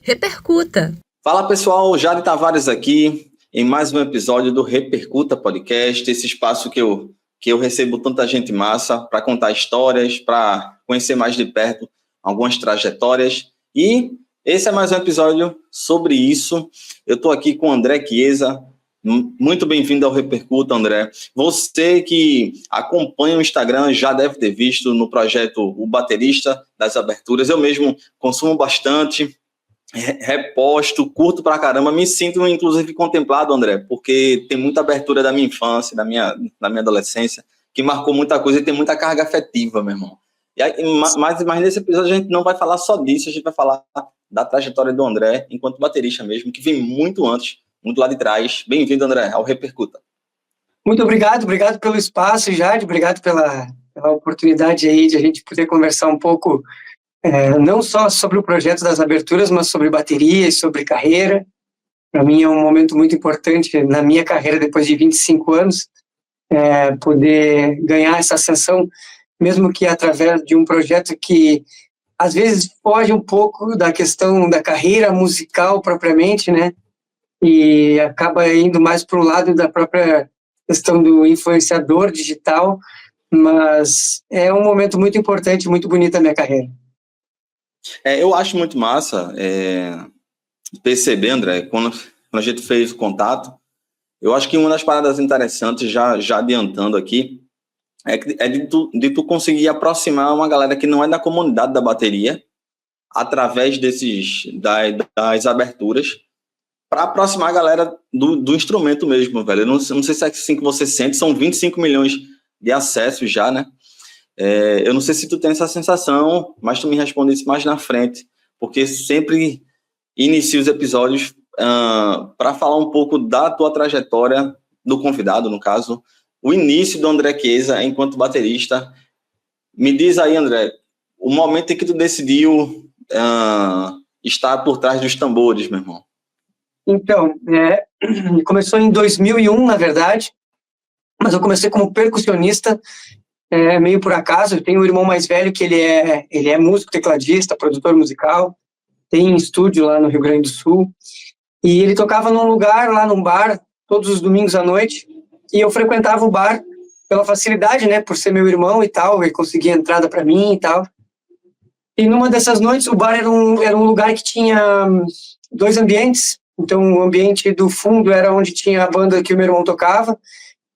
Repercuta! Fala pessoal, Jade Tavares aqui em mais um episódio do Repercuta Podcast, esse espaço que eu recebo tanta gente massa para contar histórias, para conhecer mais de perto algumas trajetórias. E esse é mais um episódio sobre isso. Eu estou aqui com o André Chiesa. Muito bem-vindo ao Repercuta, André. Você que acompanha o Instagram já deve ter visto no projeto O Baterista das Aberturas. Eu mesmo consumo bastante, reposto, curto pra caramba, me sinto inclusive contemplado, André, porque tem muita abertura da minha infância, da minha adolescência, que marcou muita coisa e tem muita carga afetiva, meu irmão. E aí, mas nesse episódio a gente não vai falar só disso, a gente vai falar da trajetória do André enquanto baterista mesmo, que vem muito antes, muito lá de trás. Bem-vindo, André, ao Repercuta. Muito obrigado pelo espaço, Jade, obrigado pela oportunidade aí de a gente poder conversar um pouco, não só sobre o projeto das aberturas, mas sobre bateria e sobre carreira. Para mim é um momento muito importante na minha carreira, depois de 25 anos, poder ganhar essa ascensão, mesmo que através de um projeto que às vezes foge um pouco da questão da carreira musical propriamente, né? E acaba indo mais para o lado da própria questão do influenciador digital, mas é um momento muito importante, muito bonito da minha carreira. Eu acho muito massa perceber, André, quando a gente fez o contato, eu acho que uma das paradas interessantes, já adiantando aqui, é de tu conseguir aproximar uma galera que não é da comunidade da bateria, através das aberturas, para aproximar a galera do instrumento mesmo, velho. Eu não sei se é assim que você sente, são 25 milhões de acessos já, né? Eu não sei se tu tem essa sensação, mas tu me responde isso mais na frente, porque sempre inicio os episódios para falar um pouco da tua trajetória, do convidado, no caso, o início do André Chiesa enquanto baterista. Me diz aí, André, o momento em que tu decidiu estar por trás dos tambores, meu irmão. Então, começou em 2001, na verdade, mas eu comecei como percussionista, meio por acaso. Eu tenho um irmão mais velho que ele é músico, tecladista, produtor musical, tem estúdio lá no Rio Grande do Sul, e ele tocava num bar, todos os domingos à noite, e eu frequentava o bar pela facilidade, né, por ser meu irmão e tal, ele conseguia entrada para mim e tal. E numa dessas noites, o bar era um lugar que tinha dois ambientes. Então, o ambiente do fundo era onde tinha a banda que o meu irmão tocava,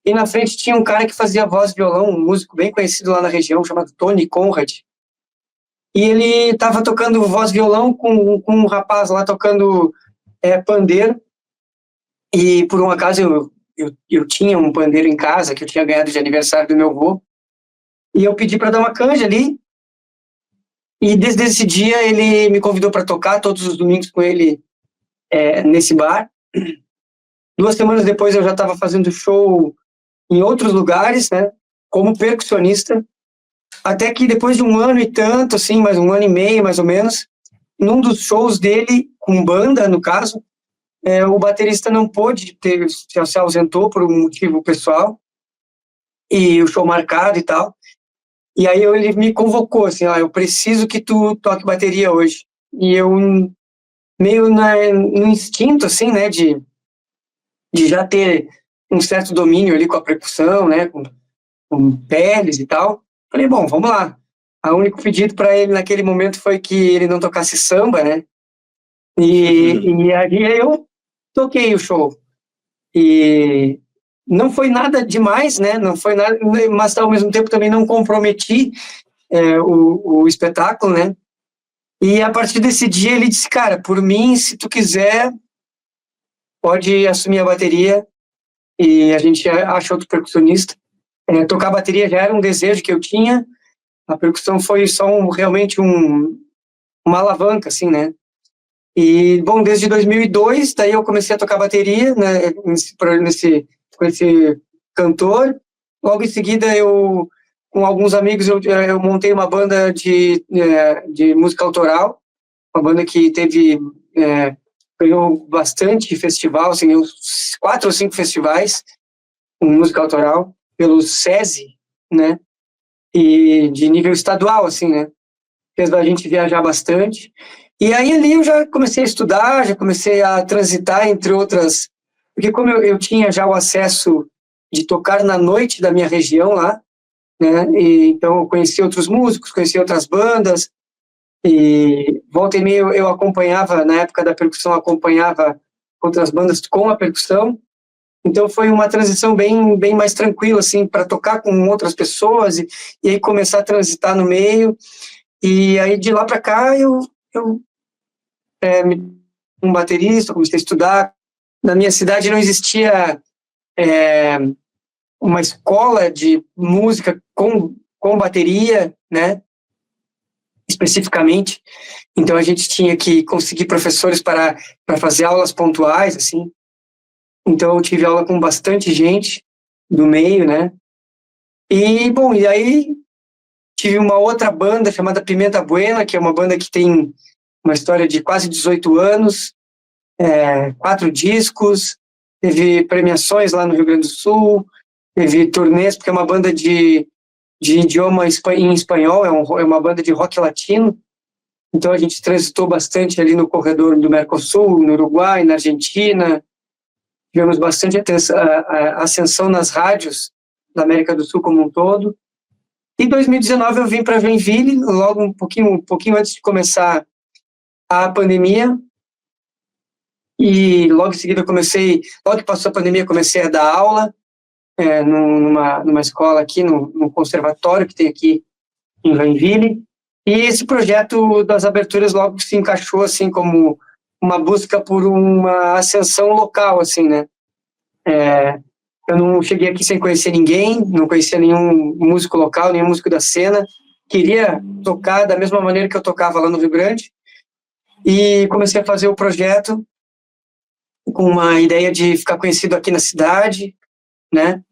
e na frente tinha um cara que fazia voz e violão, um músico bem conhecido lá na região, chamado Tony Conrad. E ele estava tocando voz e violão com um rapaz lá tocando pandeiro, e por um acaso eu tinha um pandeiro em casa, que eu tinha ganhado de aniversário do meu avô, e eu pedi para dar uma canja ali, e desde esse dia ele me convidou para tocar todos os domingos com ele nesse bar. 2 semanas depois eu já estava fazendo show em outros lugares, né, como percussionista, até que depois de 1 ano e tanto, assim, mais 1 ano e meio, mais ou menos, num dos shows dele, com banda, no caso, o baterista não pôde se ausentou por um motivo pessoal, e o show marcado e tal, e aí ele me convocou, assim, eu preciso que tu toque bateria hoje. E eu, meio no instinto, assim, né, de já ter um certo domínio ali com a percussão, né, com peles e tal, falei, bom, vamos lá. O único pedido para ele naquele momento foi que ele não tocasse samba, né, e aí eu toquei o show. E não foi nada demais, né, não foi nada, mas ao mesmo tempo também não comprometi o espetáculo, né. E a partir desse dia ele disse, cara, por mim, se tu quiser, pode assumir a bateria. E a gente acha outro percussionista. Tocar bateria já era um desejo que eu tinha, a percussão foi só realmente uma alavanca, assim, né? E, bom, desde 2002, daí eu comecei a tocar bateria, né, com esse cantor. Logo em seguida, com alguns amigos, eu montei uma banda de música autoral, uma banda que ganhou bastante festival, assim, uns 4 ou 5 festivais com música autoral, pelo SESI, né, e de nível estadual, assim, né, fez a gente viajar bastante. E aí ali eu já comecei a estudar, já comecei a transitar entre outras, porque como eu tinha já o acesso de tocar na noite da minha região lá, né, e então eu conheci outros músicos, conheci outras bandas, e volta e meia eu acompanhava, na época da percussão, acompanhava outras bandas com a percussão, então foi uma transição bem mais tranquila, assim, para tocar com outras pessoas e aí começar a transitar no meio, e aí de lá para cá eu um baterista, comecei a estudar. Na minha cidade não existia uma escola de música com bateria, né, especificamente. Então a gente tinha que conseguir professores para fazer aulas pontuais, assim. Então eu tive aula com bastante gente do meio, né. E, bom, e aí tive uma outra banda chamada Pimenta Buena, que é uma banda que tem uma história de quase 18 anos, 4 discos, teve premiações lá no Rio Grande do Sul, teve turnês, porque é uma banda de idioma em espanhol, é uma banda de rock latino, então a gente transitou bastante ali no corredor do Mercosul, no Uruguai, na Argentina, tivemos bastante ascensão nas rádios da América do Sul como um todo. Em 2019 eu vim para Joinville, logo um pouquinho antes de começar a pandemia, e logo em seguida logo que passou a pandemia, comecei a dar aula numa escola aqui, no conservatório que tem aqui em Joinville, e esse projeto das aberturas logo se encaixou, assim, como uma busca por uma ascensão local, assim, né? Eu não cheguei aqui sem conhecer ninguém, não conhecia nenhum músico local, nenhum músico da cena, queria tocar da mesma maneira que eu tocava lá no Rio Grande, e comecei a fazer o projeto com uma ideia de ficar conhecido aqui na cidade, né?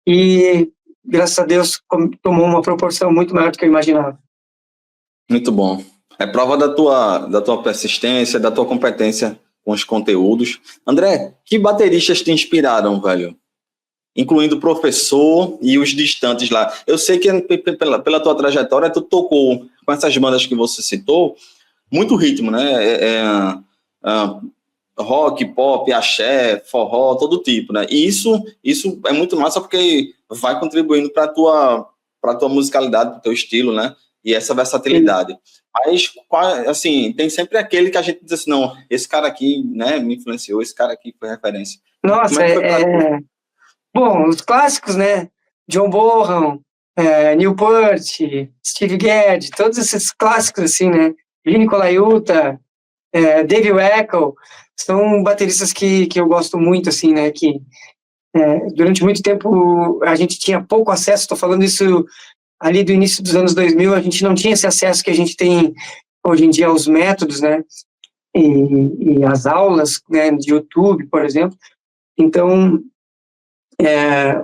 E, graças a Deus, tomou uma proporção muito maior do que eu imaginava. Muito bom. É prova da tua persistência, da tua competência com os conteúdos. André, que bateristas te inspiraram, velho? Incluindo o professor e os distantes lá. Eu sei que pela tua trajetória, tu tocou com essas bandas que você citou, muito ritmo, né? Rock, pop, axé, forró, todo tipo, né? E isso é muito massa porque vai contribuindo para tua musicalidade, para o teu estilo, né? E essa versatilidade. Sim. Mas, assim, tem sempre aquele que a gente diz assim, não, esse cara aqui, né, me influenciou, esse cara aqui foi referência. Nossa, como é que foi pra Bom, os clássicos, né? John Bonham, Neil Peart, Steve Gadd, todos esses clássicos, assim, né? Vini Colaiuta, Dave Weckl, são bateristas que eu gosto muito, assim, né? Que durante muito tempo a gente tinha pouco acesso, estou falando isso ali do início dos anos 2000, a gente não tinha esse acesso que a gente tem hoje em dia aos métodos, né? E as aulas, né, de YouTube, por exemplo. Então,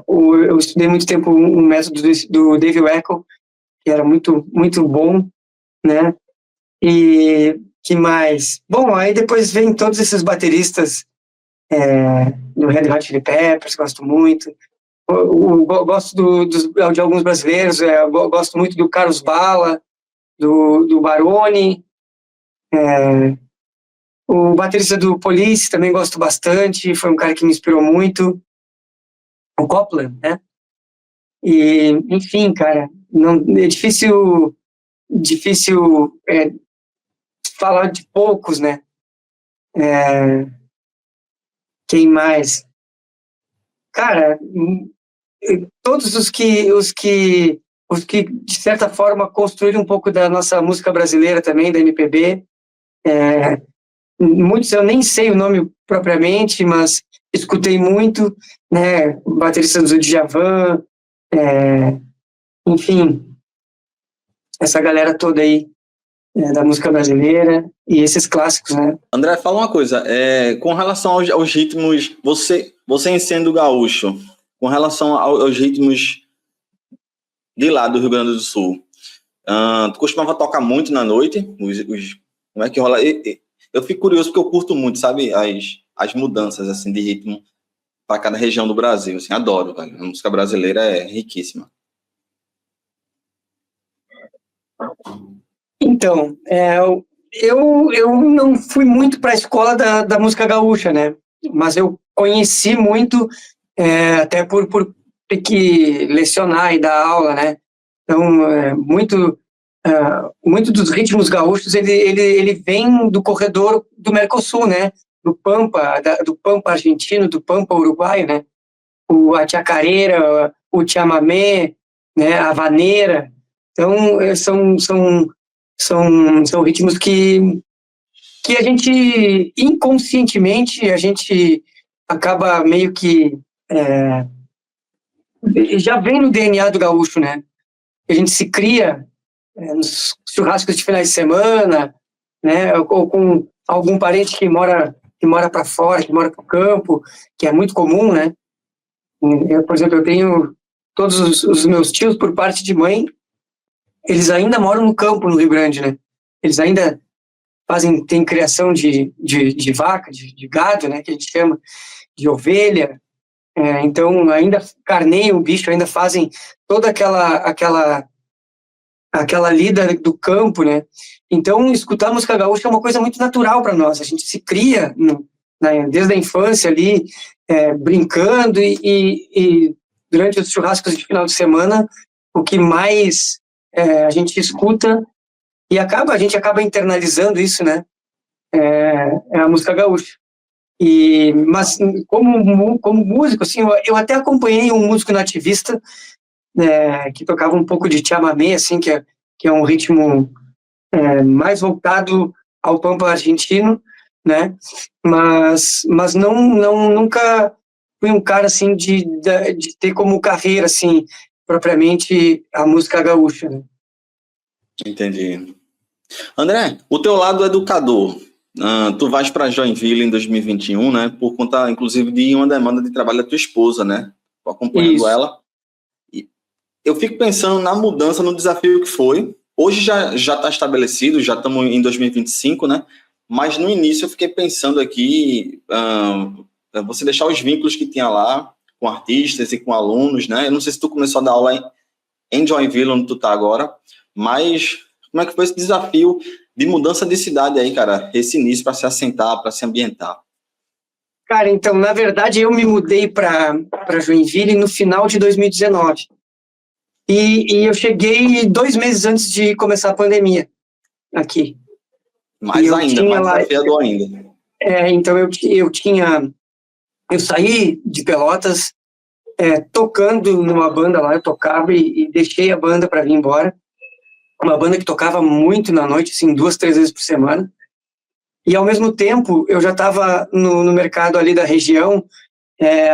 eu estudei muito tempo um método do Dave Weckl, que era muito, muito bom, né? E que mais? Bom, aí depois vem todos esses bateristas do Red Hot Chili Peppers, gosto muito. Eu gosto de alguns brasileiros, eu gosto muito do Carlos Bala, do Baroni, o baterista do Police também gosto bastante, foi um cara que me inspirou muito, o Copland, né? E, enfim, cara, não, é difícil falar de poucos, né? Quem mais? Cara, todos os que de certa forma construíram um pouco da nossa música brasileira também, da MPB. Muitos eu nem sei o nome propriamente, mas escutei muito, né? Bateristas do Djavan, enfim, essa galera toda aí da música brasileira e esses clássicos, né? André, fala uma coisa, com relação aos ritmos, você em sendo gaúcho, com relação aos ritmos de lá do Rio Grande do Sul, tu costumava tocar muito na noite? Como é que rola? Eu fico curioso porque eu curto muito, sabe, as mudanças assim, de ritmo para cada região do Brasil, assim, adoro, velho. A música brasileira é riquíssima. Então, eu não fui muito para a escola da música gaúcha, né? Mas eu conheci muito, até por ter que lecionar e dar aula, né? Então, muito dos ritmos gaúchos, ele vem do corredor do Mercosul, né? Do Pampa argentino, do Pampa uruguaio, né? A chacareira, o chamamé, né? A vaneira. Então, são ritmos que a gente, inconscientemente, a gente acaba meio que... já vem no DNA do gaúcho, né? A gente se cria nos churrascos de finais de semana, né? Ou com algum parente que mora para fora, que mora para o campo, que é muito comum, né? Por exemplo, eu tenho todos os meus tios, por parte de mãe, eles ainda moram no campo, no Rio Grande, né? Eles ainda tem criação de vaca, de gado, né? Que a gente chama de ovelha. Então, ainda carneiam o bicho, ainda fazem toda aquela lida do campo, né? Então, escutar música gaúcha é uma coisa muito natural para nós. A gente se cria desde a infância ali, brincando e durante os churrascos de final de semana, o que mais a gente escuta e a gente acaba internalizando isso, né? É a música gaúcha. Mas como músico, assim, eu até acompanhei um músico nativista que tocava um pouco de chamamé, assim, que é um ritmo mais voltado ao pampa argentino, né? Mas nunca fui um cara assim de ter como carreira assim propriamente a música gaúcha, né? Entendi. André, o teu lado educador, tu vais para Joinville em 2021, né? Por conta, inclusive, de uma demanda de trabalho da tua esposa, né? Tô acompanhando Isso. ela. E eu fico pensando na mudança, no desafio que foi. Hoje já está estabelecido, já estamos em 2025, né? Mas no início eu fiquei pensando aqui, você deixar os vínculos que tinha lá com artistas e com alunos, né? Eu não sei se tu começou a dar aula em Joinville, onde tu tá agora, mas como é que foi esse desafio de mudança de cidade aí, cara? Esse início para se assentar, para se ambientar. Cara, então, na verdade, eu me mudei para Joinville no final de 2019. E eu cheguei 2 meses antes de começar a pandemia aqui. Mais ainda, mais desafiador ainda. Então, eu saí de Pelotas tocando numa banda lá, eu tocava e deixei a banda para vir embora. Uma banda que tocava muito na noite, assim, 2, 3 vezes por semana. E, ao mesmo tempo, eu já estava no mercado ali da região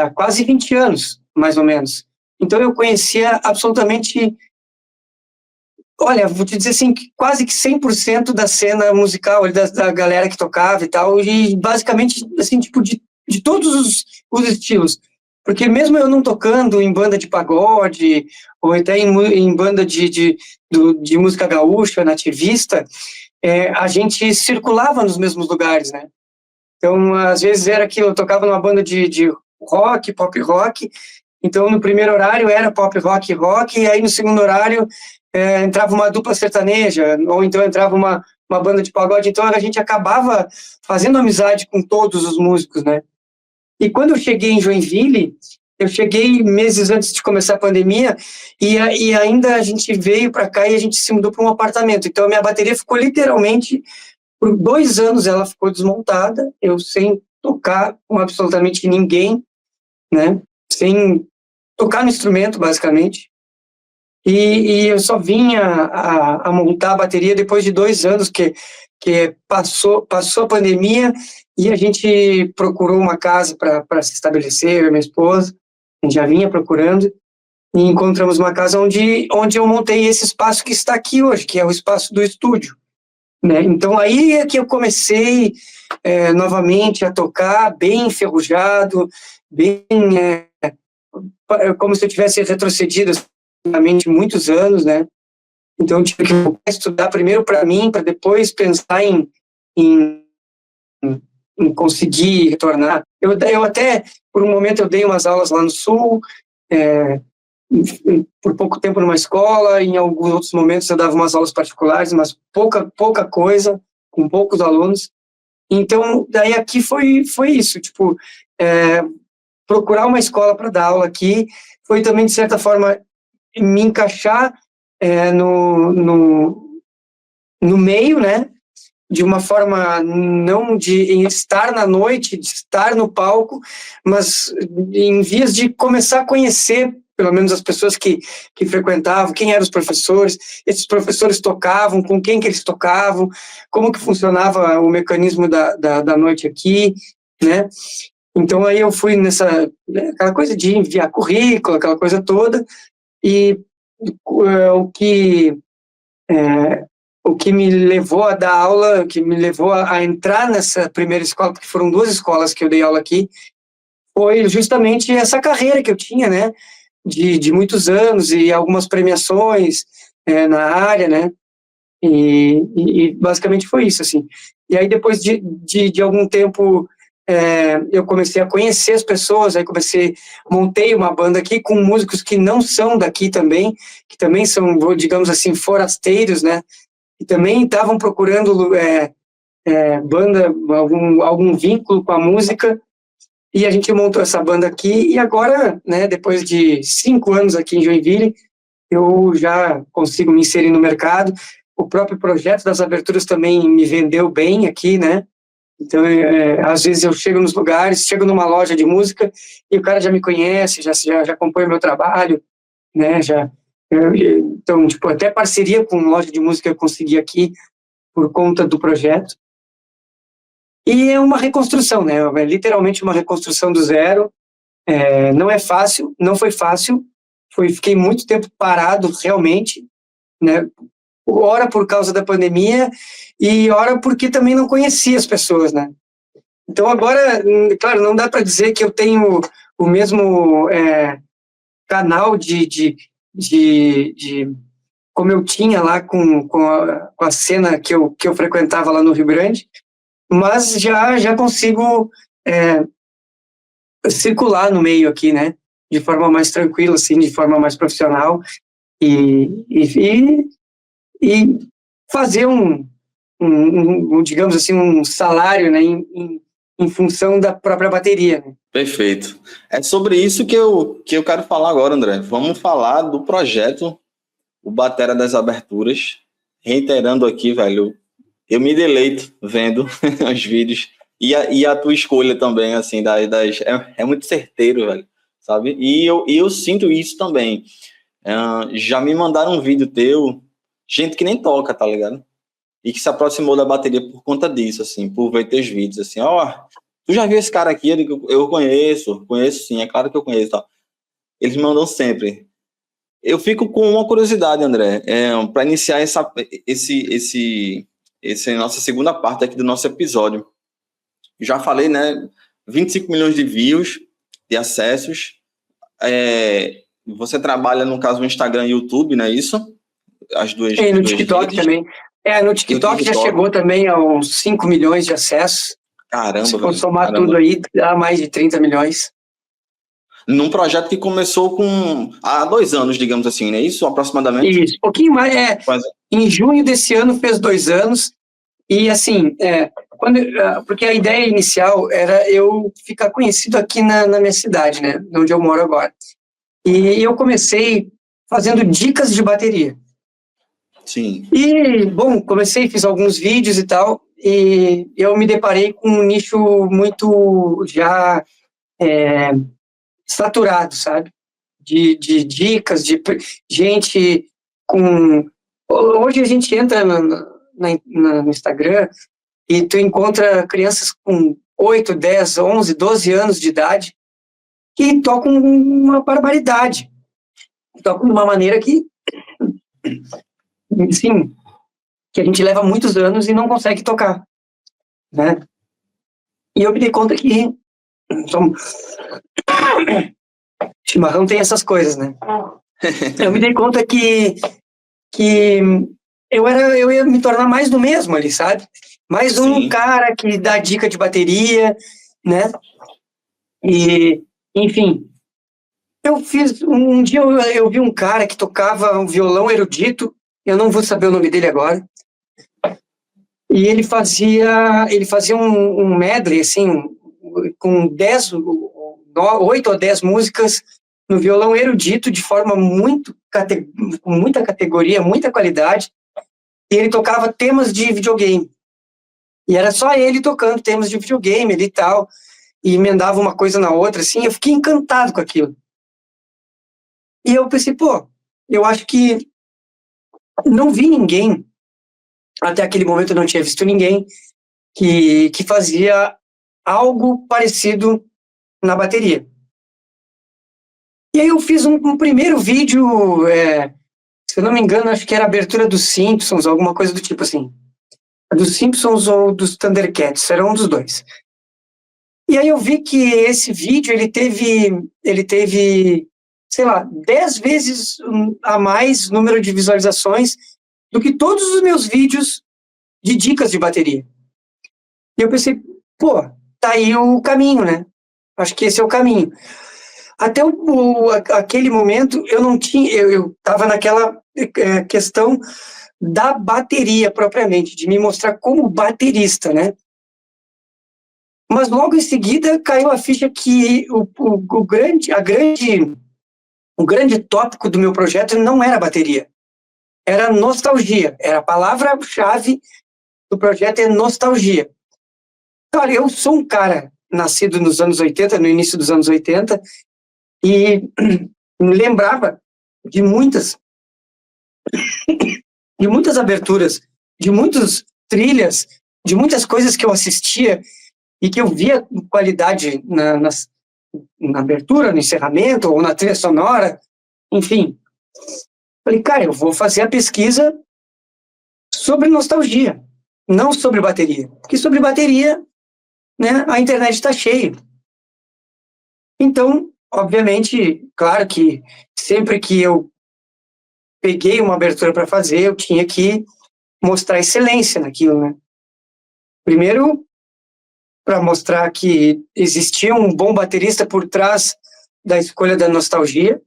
há quase 20 anos, mais ou menos. Então, eu conhecia absolutamente, olha, vou te dizer assim, quase que 100% da cena musical, da galera que tocava e tal, e basicamente, assim, tipo, de todos os estilos. Porque mesmo eu não tocando em banda de pagode, ou até em banda de música gaúcha, nativista, a gente circulava nos mesmos lugares, né? Então, às vezes era que eu tocava numa banda de rock, pop rock, então no primeiro horário era pop rock, e aí no segundo horário entrava uma dupla sertaneja, ou então entrava uma banda de pagode, então a gente acabava fazendo amizade com todos os músicos, né? E quando eu cheguei em Joinville, eu cheguei meses antes de começar a pandemia e ainda a gente veio para cá e a gente se mudou para um apartamento. Então, a minha bateria ficou literalmente, por 2 anos ela ficou desmontada, eu sem tocar com absolutamente ninguém, né? Sem tocar no instrumento, basicamente. E eu só vinha a montar a bateria depois de 2 anos que passou a pandemia e a gente procurou uma casa para se estabelecer, eu e minha esposa, a gente já vinha procurando, e encontramos uma casa onde eu montei esse espaço que está aqui hoje, que é o espaço do estúdio, né? Então aí é que eu comecei novamente a tocar, bem enferrujado, bem como se eu tivesse retrocedido muitos anos, né? Então eu tive que estudar primeiro para mim, para depois pensar em conseguir retornar. Eu até, por um momento, eu dei umas aulas lá no Sul, por pouco tempo numa escola, em alguns outros momentos eu dava umas aulas particulares, mas pouca coisa, com poucos alunos. Então, daí aqui foi isso, tipo, procurar uma escola para dar aula aqui foi também, de certa forma, me encaixar no meio, né, de uma forma não de estar na noite, de estar no palco, mas em vias de começar a conhecer, pelo menos as pessoas que frequentavam, quem eram os professores, esses professores tocavam, com quem que eles tocavam, como que funcionava o mecanismo da noite aqui, né? Então aí eu fui aquela coisa de enviar currículo, aquela coisa toda, e o que me levou a dar aula, o que me levou a entrar nessa primeira escola, porque foram 2 escolas que eu dei aula aqui, foi justamente essa carreira que eu tinha, né, de muitos anos e algumas premiações na área, né, e basicamente foi isso, assim. E aí depois de algum tempo eu comecei a conhecer as pessoas, aí montei uma banda aqui com músicos que não são daqui também, que também são, digamos assim, forasteiros, né, e também estavam procurando banda, algum vínculo com a música, e a gente montou essa banda aqui, e agora, né, depois de 5 anos aqui em Joinville, eu já consigo me inserir no mercado. O próprio projeto das aberturas também me vendeu bem aqui, né, então, às vezes eu chego nos lugares, chego numa loja de música, e o cara já me conhece, já acompanha o meu trabalho, né, então, tipo, até parceria com loja de música eu consegui aqui, por conta do projeto. E é uma reconstrução, né? É literalmente uma reconstrução do zero. Não é fácil, não foi fácil. Fiquei muito tempo parado, realmente, né? Ora por causa da pandemia e ora porque também não conhecia as pessoas, né? Então agora, claro, não dá para dizer que eu tenho o mesmo canal de como eu tinha lá com a cena que eu frequentava lá no Rio Grande, mas já consigo circular no meio aqui, né, de forma mais tranquila, assim, de forma mais profissional e fazer digamos assim, um salário, né, em função da própria bateria, né? Perfeito. É sobre isso que eu quero falar agora, André. Vamos falar do projeto O Batera das Aberturas. Reiterando aqui, velho, eu me deleito vendo os vídeos e a tua escolha também, assim, é muito certeiro, velho, sabe? E eu sinto isso também. Já me mandaram um vídeo teu, gente que nem toca, tá ligado? E que se aproximou da bateria por conta disso, assim, por ver teus vídeos, assim, tu já viu esse cara aqui? Eu conheço sim, é claro que eu conheço, tá? Eles mandam sempre. Eu fico com uma curiosidade, André, para iniciar essa nossa segunda parte aqui do nosso episódio. Já falei, né? 25 milhões de views, de acessos. Você trabalha, no caso, no Instagram e YouTube, não é isso? As duas no TikTok redes. Também. No TikTok já chegou também aos 5 milhões de acessos. Caramba, se for somar tudo aí, dá mais de 30 milhões. Num projeto que começou há 2 anos, digamos assim, não é isso? Aproximadamente? Isso, um pouquinho mais. Em junho desse ano fez 2 anos. E assim, porque a ideia inicial era eu ficar conhecido aqui na minha cidade, né? Onde eu moro agora. E eu comecei fazendo dicas de bateria. Sim. E, bom, fiz alguns vídeos e tal, e eu me deparei com um nicho muito já saturado, sabe? De dicas, de gente com... Hoje a gente entra no Instagram e tu encontra crianças com 8, 10, 11, 12 anos de idade que tocam uma barbaridade. Tocam de uma maneira que, sim, que a gente leva muitos anos e não consegue tocar, né? E eu me dei conta que chimarrão tem essas coisas, né? Eu me dei conta que eu ia me tornar mais do mesmo ali, sabe? Mais um cara que dá dica de bateria, né? E, enfim, um dia eu vi um cara que tocava um violão erudito, eu não vou saber o nome dele agora, E ele fazia um medley, assim, com 8 ou 10 músicas no violão erudito, de forma com muita categoria, muita qualidade, e ele tocava temas de videogame. E era só ele tocando temas de videogame ali e tal, e emendava uma coisa na outra, assim, eu fiquei encantado com aquilo. E eu pensei, pô, eu acho que não vi ninguém, até aquele momento eu não tinha visto ninguém, que fazia algo parecido na bateria. E aí eu fiz um primeiro vídeo, se eu não me engano, acho que era a abertura dos Simpsons, alguma coisa do tipo assim. Dos Simpsons ou dos Thundercats, era um dos dois. E aí eu vi que esse vídeo, ele teve, sei lá, 10 vezes a mais número de visualizações do que todos os meus vídeos de dicas de bateria. E eu pensei, pô, tá aí o caminho, né? Acho que esse é o caminho. Até aquele momento, eu não tinha, eu estava naquela questão da bateria propriamente, de me mostrar como baterista, né? Mas logo em seguida caiu a ficha que o grande tópico do meu projeto não era bateria, era nostalgia, era a palavra-chave do projeto é nostalgia. Olha, eu sou um cara nascido nos anos 80, no início dos anos 80, e me lembrava de muitas aberturas, de muitas trilhas, de muitas coisas que eu assistia e que eu via qualidade na abertura, no encerramento, ou na trilha sonora, enfim. Falei, cara, eu vou fazer a pesquisa sobre nostalgia, não sobre bateria. Porque sobre bateria, né, a internet está cheia. Então, obviamente, claro que sempre que eu peguei uma abertura para fazer, eu tinha que mostrar excelência naquilo, né? Primeiro, para mostrar que existia um bom baterista por trás da escolha da nostalgia,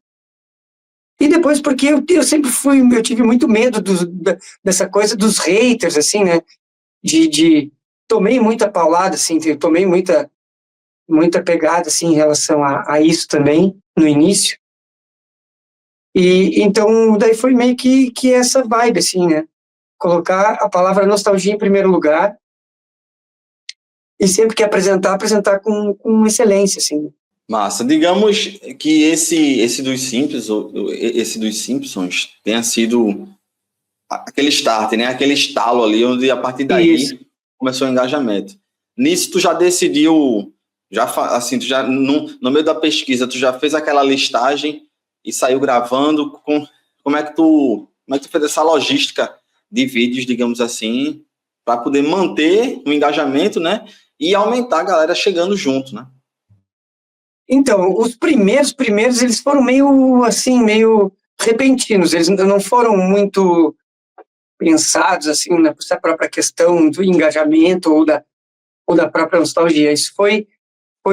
e depois porque eu sempre eu tive muito medo dessa coisa dos haters, assim, né? Tomei muita paulada, assim, tomei muita pegada, assim, em relação a isso também, no início. E então, daí foi meio que essa vibe, assim, né? Colocar a palavra nostalgia em primeiro lugar e sempre que apresentar com excelência, assim. Massa. Digamos que esse dos Simpsons tenha sido aquele start, né? Aquele estalo ali, onde a partir daí Isso. começou o engajamento. Nisso tu já decidiu, assim, tu já no meio da pesquisa, tu já fez aquela listagem e saiu gravando. Como é que tu fez essa logística de vídeos, digamos assim, para poder manter o engajamento, né? E aumentar a galera chegando junto, né? Então, os primeiros, eles foram meio repentinos, eles não foram muito pensados, assim, nessa própria questão do engajamento ou da própria nostalgia. Isso foi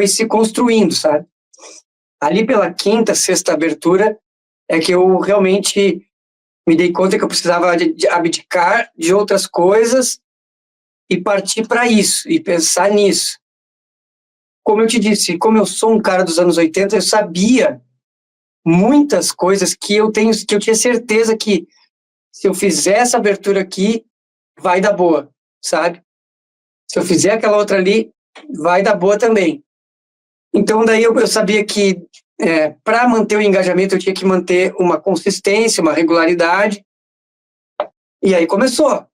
se construindo, sabe? Ali pela quinta, sexta abertura, é que eu realmente me dei conta que eu precisava de abdicar de outras coisas e partir para isso, e pensar nisso. Como eu te disse, como eu sou um cara dos anos 80, eu sabia muitas coisas que eu tinha certeza que se eu fizer essa abertura aqui, vai dar boa, sabe? Se eu fizer aquela outra ali, vai dar boa também. Então, daí eu sabia que para manter o engajamento, eu tinha que manter uma consistência, uma regularidade. E aí começou.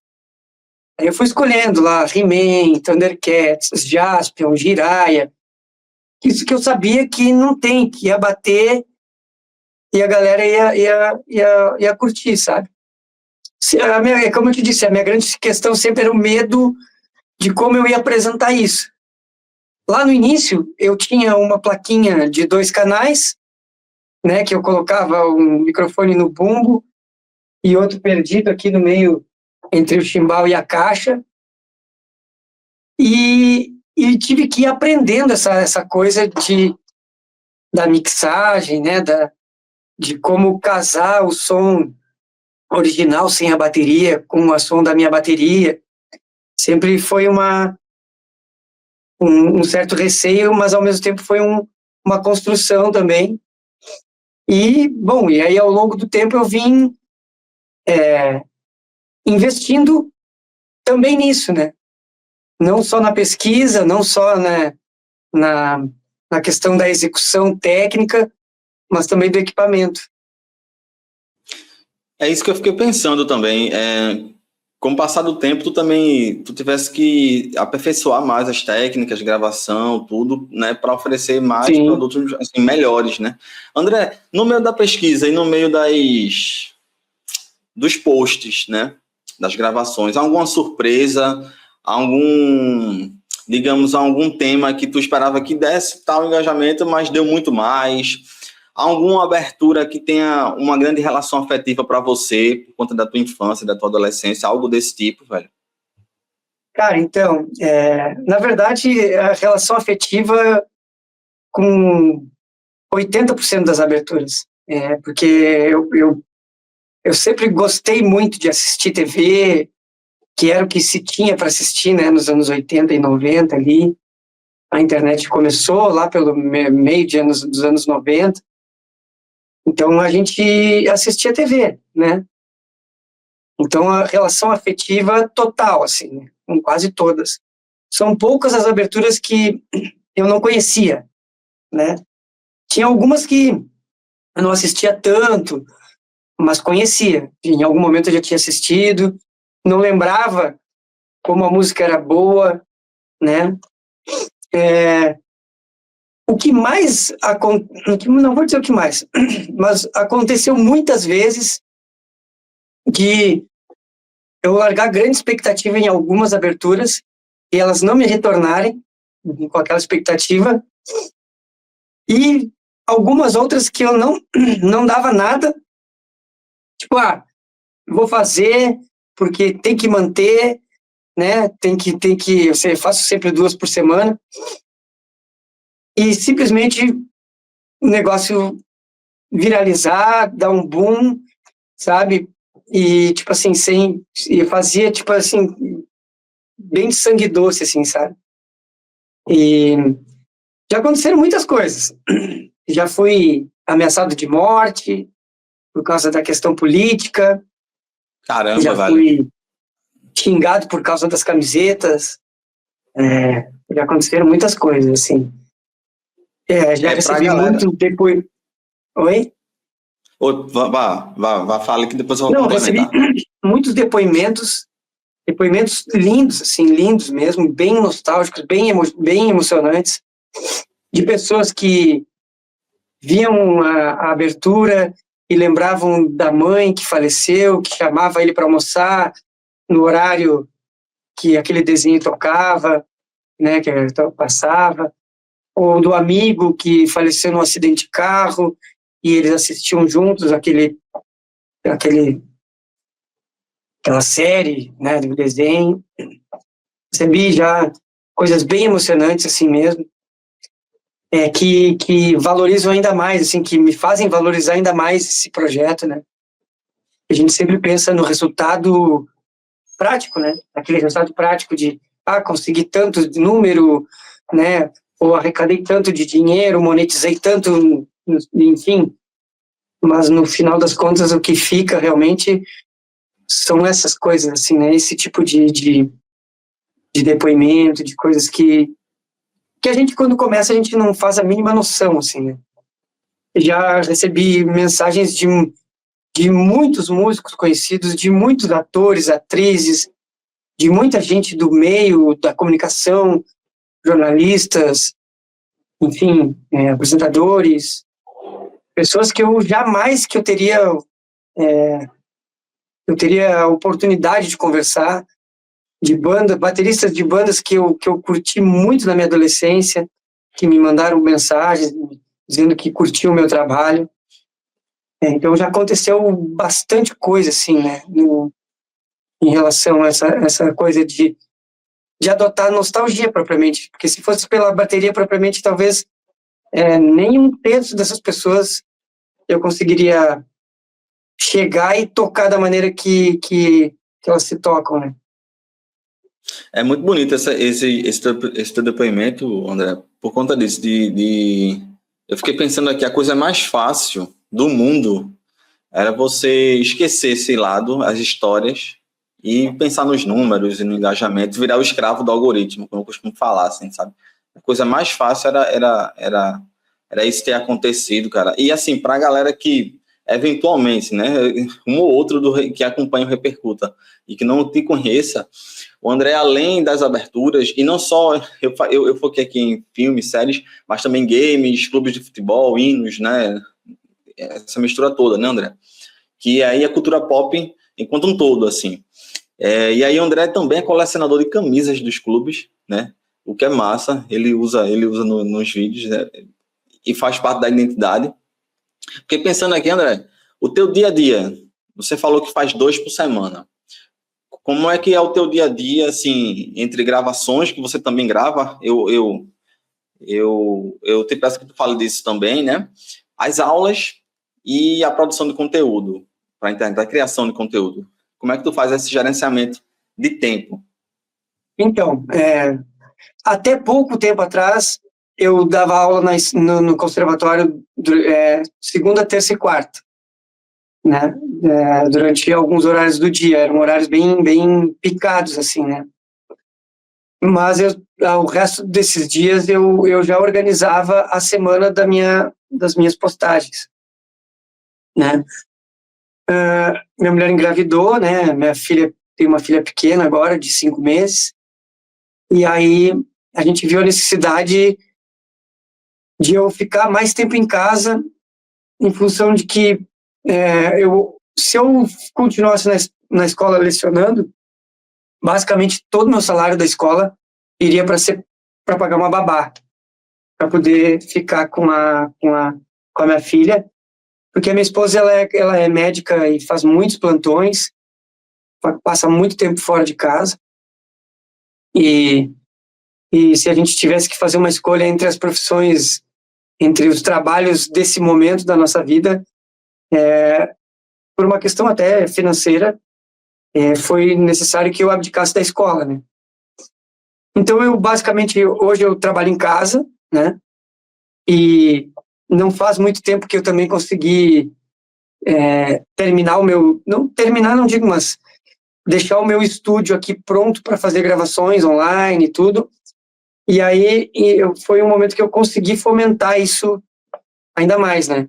Aí eu fui escolhendo lá He-Man, Thundercats, Jaspion, Jiraiya. Isso que eu sabia que não tem, que ia bater e a galera ia curtir, sabe? Como eu te disse, a minha grande questão sempre era o medo de como eu ia apresentar isso. Lá no início, eu tinha uma plaquinha de 2 canais, né, que eu colocava um microfone no bumbo e outro perdido aqui no meio, entre o chimbal e a caixa. E tive que ir aprendendo essa coisa da mixagem, né, de como casar o som original sem a bateria com o som da minha bateria. Sempre foi um certo receio, mas ao mesmo tempo foi uma construção também. E, bom, e aí ao longo do tempo eu vim investindo também nisso, né? Não só na pesquisa, não só na questão da execução técnica, mas também do equipamento. É isso que eu fiquei pensando também. Com o passar do tempo, tu tivesse que aperfeiçoar mais as técnicas, gravação, tudo, né, para oferecer mais Sim. produtos assim, melhores, né? André, no meio da pesquisa e no meio dos posts, né, das gravações, alguma surpresa, digamos, algum tema que tu esperava que desse tal engajamento, mas deu muito mais? Alguma abertura que tenha uma grande relação afetiva para você, por conta da tua infância, da tua adolescência, algo desse tipo, velho? Cara, então, na verdade, a relação afetiva com 80% das aberturas, porque eu sempre gostei muito de assistir TV, que era o que se tinha para assistir, né, nos anos 80 e 90 ali. A internet começou lá pelo meio dos anos 90. Então, a gente assistia TV, né? Então, a relação afetiva total, assim, né? Com quase todas. São poucas as aberturas que eu não conhecia, né? Tinha algumas que eu não assistia tanto, mas conhecia. Em algum momento eu já tinha assistido, não lembrava como a música era boa, né? O que mais, não vou dizer o que mais, mas aconteceu muitas vezes de eu largar grande expectativa em algumas aberturas e elas não me retornarem com aquela expectativa, e algumas outras que eu não dava nada, tipo, vou fazer porque tem que manter, né, eu faço sempre 2 por semana, e simplesmente o negócio viralizar, dar um boom, sabe? E, tipo assim, e fazia, tipo assim, bem de sangue doce, assim, sabe? E já aconteceram muitas coisas. Já fui ameaçado de morte por causa da questão política, Caramba, já velho. fui xingado por causa das camisetas, já aconteceram muitas coisas, assim. Já Pra recebi galera. muito depois... Oi? Vá, fale que depois eu vou Não, recebi complementar. muitos depoimentos lindos, assim, lindos mesmo, bem nostálgicos, bem emocionantes, de pessoas que viam a abertura e lembravam da mãe que faleceu, que chamava ele para almoçar no horário que aquele desenho tocava, né, que passava, ou do amigo que faleceu num acidente de carro e eles assistiam juntos aquela série, né, do desenho. Recebi já coisas bem emocionantes assim mesmo, que valorizam ainda mais, assim, que me fazem valorizar ainda mais esse projeto, né? A gente sempre pensa no resultado prático, né? Aquele resultado prático de, consegui tanto de número, né? Ou arrecadei tanto de dinheiro, monetizei tanto, enfim. Mas no final das contas, o que fica realmente são essas coisas, assim, né? Esse tipo de depoimento, de coisas que a gente, quando começa, a gente não faz a mínima noção, assim, né? Já recebi mensagens de muitos músicos conhecidos, de muitos atores, atrizes, de muita gente do meio da comunicação, jornalistas, enfim, apresentadores, pessoas que eu jamais que eu teria a oportunidade de conversar, bateristas de bandas que eu curti muito na minha adolescência, que me mandaram mensagens dizendo que curtiam o meu trabalho. Então já aconteceu bastante coisa, assim, né, em relação a essa coisa de adotar nostalgia propriamente, porque se fosse pela bateria propriamente, talvez nem 1/3 dessas pessoas eu conseguiria chegar e tocar da maneira que elas se tocam, né? É muito bonito esse teu depoimento, André, por conta disso, eu fiquei pensando aqui, a coisa mais fácil do mundo era você esquecer esse lado, as histórias, e pensar nos números e no engajamento, virar o escravo do algoritmo, como eu costumo falar, assim, sabe? A coisa mais fácil era isso ter acontecido, cara. E assim, pra galera que, eventualmente, né, um ou outro que acompanha o Repercuta e que não te conheça, o André, além das aberturas, e não só, eu foquei aqui em filmes, séries, mas também games, clubes de futebol, hinos, né, essa mistura toda, né, André? Que aí a cultura pop enquanto um todo, assim. E aí o André também é colecionador de camisas dos clubes, né? O que é massa, ele usa nos vídeos, né? E faz parte da identidade. Porque pensando aqui, André, o teu dia a dia, você falou que faz 2 por semana. Como é que é o teu dia a dia, assim, entre gravações, que você também grava? Eu te peço que tu fale disso também, né? As aulas e a produção de conteúdo para a internet, a criação de conteúdo. Como é que tu faz esse gerenciamento de tempo? Então, até pouco tempo atrás, eu dava aula no conservatório segunda, terça e quarta, né? Durante alguns horários do dia, eram horários bem, bem picados, assim, né? Mas o resto desses dias eu já organizava a semana das minhas postagens, né? Minha mulher engravidou, né? Minha filha tem uma filha pequena agora, de 5 meses, e aí a gente viu a necessidade de eu ficar mais tempo em casa, em função de que se eu continuasse na escola lecionando, basicamente todo o meu salário da escola iria para pagar uma babá, para poder ficar com a minha filha, porque a minha esposa ela é médica e faz muitos plantões, passa muito tempo fora de casa, e se a gente tivesse que fazer uma escolha entre as profissões, entre os trabalhos desse momento da nossa vida, por uma questão até financeira, foi necessário que eu abdicasse da escola, né? Então, basicamente, hoje eu trabalho em casa, né? E não faz muito tempo que eu também consegui terminar não terminar, não digo, mas deixar o meu estúdio aqui pronto para fazer gravações online e tudo. E aí foi um momento que eu consegui fomentar isso ainda mais, né?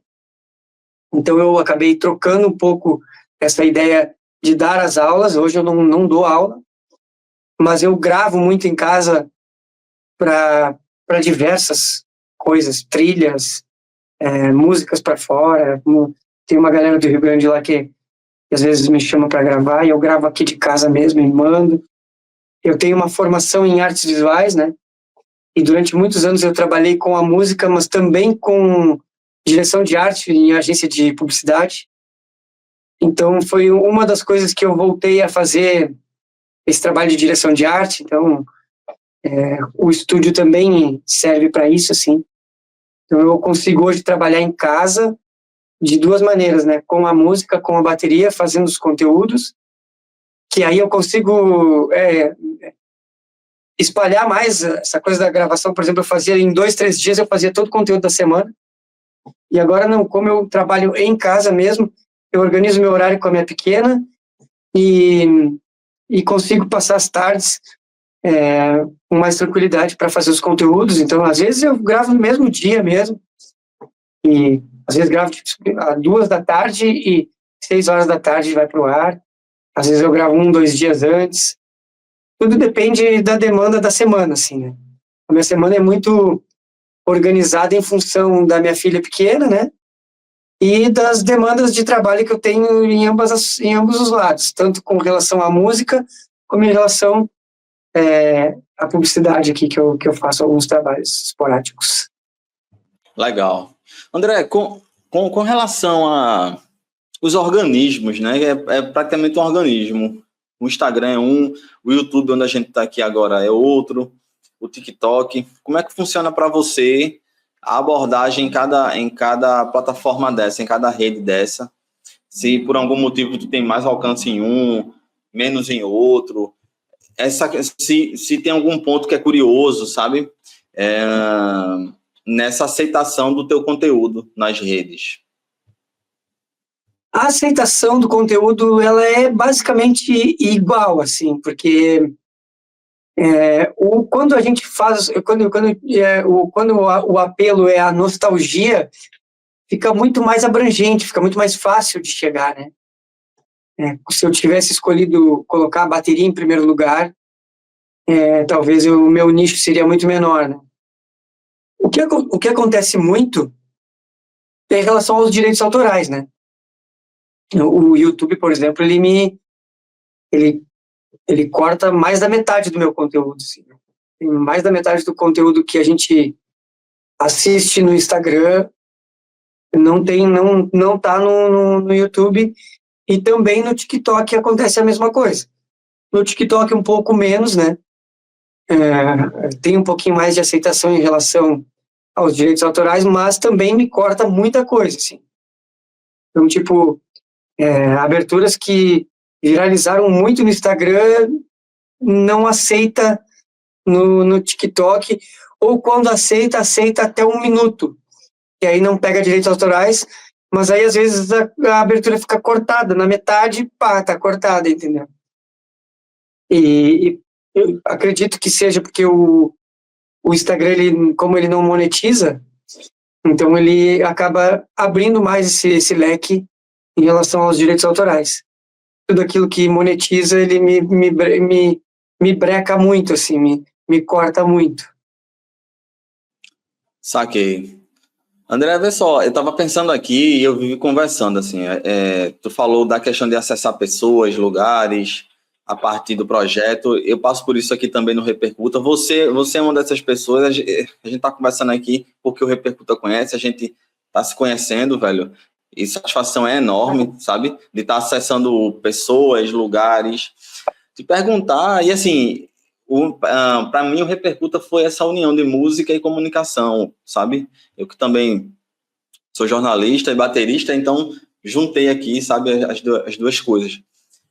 Então eu acabei trocando um pouco essa ideia de dar as aulas. Hoje eu não dou aula, mas eu gravo muito em casa para diversas coisas, trilhas, músicas para fora. Tem uma galera do Rio Grande lá que às vezes me chama para gravar e eu gravo aqui de casa mesmo e mando. Eu tenho uma formação em artes visuais, né? E durante muitos anos eu trabalhei com a música, mas também com direção de arte em agência de publicidade. Então foi uma das coisas que eu voltei a fazer, esse trabalho de direção de arte. Então o estúdio também serve para isso, assim. Então eu consigo hoje trabalhar em casa de duas maneiras, né? Com a música, com a bateria, fazendo os conteúdos, que aí eu consigo espalhar mais essa coisa da gravação. Por exemplo, eu fazia em 2, 3 dias, eu fazia todo o conteúdo da semana. E agora não, como eu trabalho em casa mesmo, eu organizo meu horário com a minha pequena e consigo passar as tardes com mais tranquilidade para fazer os conteúdos. Então, às vezes eu gravo no mesmo dia mesmo, e às vezes gravo às 2 da tarde e 6 horas da tarde vai para o ar. Às vezes eu gravo 1, 2 dias antes. Tudo depende da demanda da semana, assim, né? A minha semana é muito organizada em função da minha filha pequena, né? E das demandas de trabalho que eu tenho em ambos os lados, tanto com relação à música, como em relação à publicidade aqui, que eu faço alguns trabalhos esporádicos. Legal. André, com relação a os organismos, né? É praticamente um organismo. O Instagram é um, o YouTube, onde a gente está aqui agora, é outro, o TikTok. Como é que funciona para você a abordagem em cada plataforma dessa, em cada rede dessa? Se por algum motivo tu tem mais alcance em um, menos em outro, se tem algum ponto que é curioso, sabe? Nessa aceitação do teu conteúdo nas redes. A aceitação do conteúdo, ela é basicamente igual, assim, porque quando a gente faz, quando o apelo é a nostalgia, fica muito mais abrangente, fica muito mais fácil de chegar, né? Se eu tivesse escolhido colocar a bateria em primeiro lugar, talvez o meu nicho seria muito menor, né? O que acontece muito é em relação aos direitos autorais, né? O YouTube, por exemplo, ele corta mais da metade do meu conteúdo, assim, né? Mais da metade do conteúdo que a gente assiste no Instagram não tá no YouTube, e também no TikTok acontece a mesma coisa. No TikTok um pouco menos, né? Tem um pouquinho mais de aceitação em relação aos direitos autorais, mas também me corta muita coisa, assim. Então, tipo, aberturas que viralizaram muito no Instagram não aceita no TikTok, ou quando aceita até 1 minuto, e aí não pega direitos autorais, mas aí às vezes a abertura fica cortada, na metade, pá, tá cortada, entendeu? E eu acredito que seja porque o Instagram, como ele não monetiza, então ele acaba abrindo mais esse leque em relação aos direitos autorais. Tudo aquilo que monetiza, ele me breca muito, assim, me corta muito. Saquei. André, vê só, eu estava pensando aqui e eu vivi conversando, assim, tu falou da questão de acessar pessoas, lugares, a partir do projeto. Eu passo por isso aqui também no Repercuta. Você é uma dessas pessoas. A gente está conversando aqui porque o Repercuta conhece, a gente está se conhecendo, velho, e satisfação é enorme, sabe? De estar acessando pessoas, lugares, te perguntar, e assim, para mim o Repercuta foi essa união de música e comunicação, sabe? Eu que também sou jornalista e baterista, então juntei aqui, sabe, as duas coisas.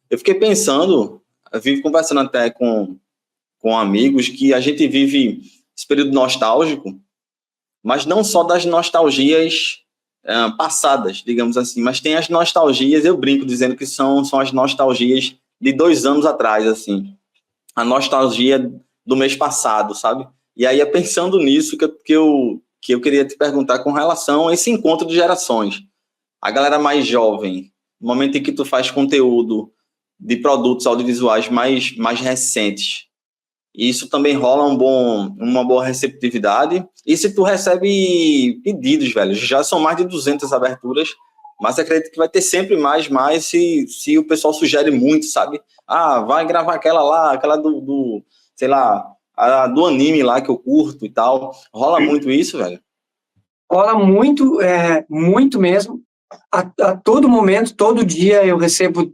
Eu fiquei pensando, eu vivo conversando até com amigos, que a gente vive esse período nostálgico, mas não só das nostalgias passadas, digamos assim, mas tem as nostalgias, eu brinco dizendo que são as nostalgias de 2 anos atrás, assim, a nostalgia do mês passado, sabe? E aí é pensando nisso que eu queria te perguntar com relação a esse encontro de gerações. A galera mais jovem, no momento em que tu faz conteúdo de produtos audiovisuais mais recentes, isso também rola uma boa receptividade. E se tu recebe pedidos, velho, já são mais de 200 aberturas, mas acredito que vai ter sempre mais se o pessoal sugere muito, sabe? Ah, vai gravar aquela lá, aquela do sei lá, do anime lá que eu curto e tal. Rola muito isso, velho? Rola muito, muito mesmo. A todo momento, todo dia eu recebo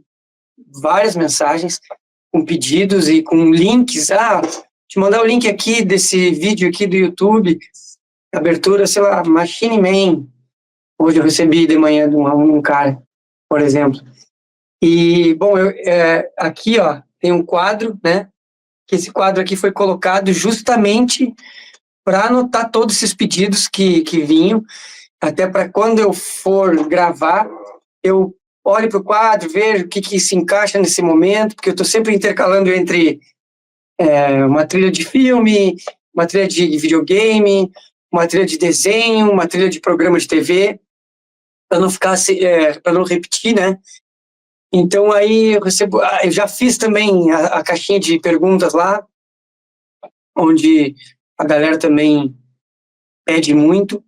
várias mensagens com pedidos e com links. Te mandar o link aqui desse vídeo aqui do YouTube, abertura, sei lá, Machine Man. Hoje eu recebi de manhã de um cara, por exemplo. E, bom, aqui, ó, tem um quadro, né? Que esse quadro aqui foi colocado justamente para anotar todos esses pedidos que vinham, até para quando eu for gravar, eu olho para o quadro, vejo o que se encaixa nesse momento, porque eu estou sempre intercalando entre uma trilha de filme, uma trilha de videogame, uma trilha de desenho, uma trilha de programa de TV, para não ficar, para não repetir, né? Então aí eu já fiz também a caixinha de perguntas lá, onde a galera também pede muito.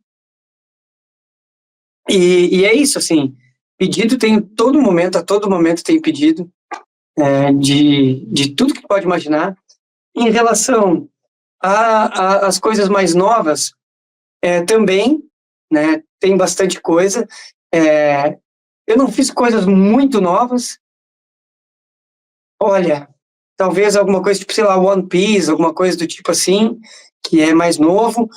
E é isso, assim, pedido tem a todo momento tem pedido de tudo que pode imaginar. Em relação às coisas mais novas, também, né, tem bastante coisa. Eu não fiz coisas muito novas. Olha, talvez alguma coisa tipo, sei lá, One Piece, alguma coisa do tipo assim, que é mais novo,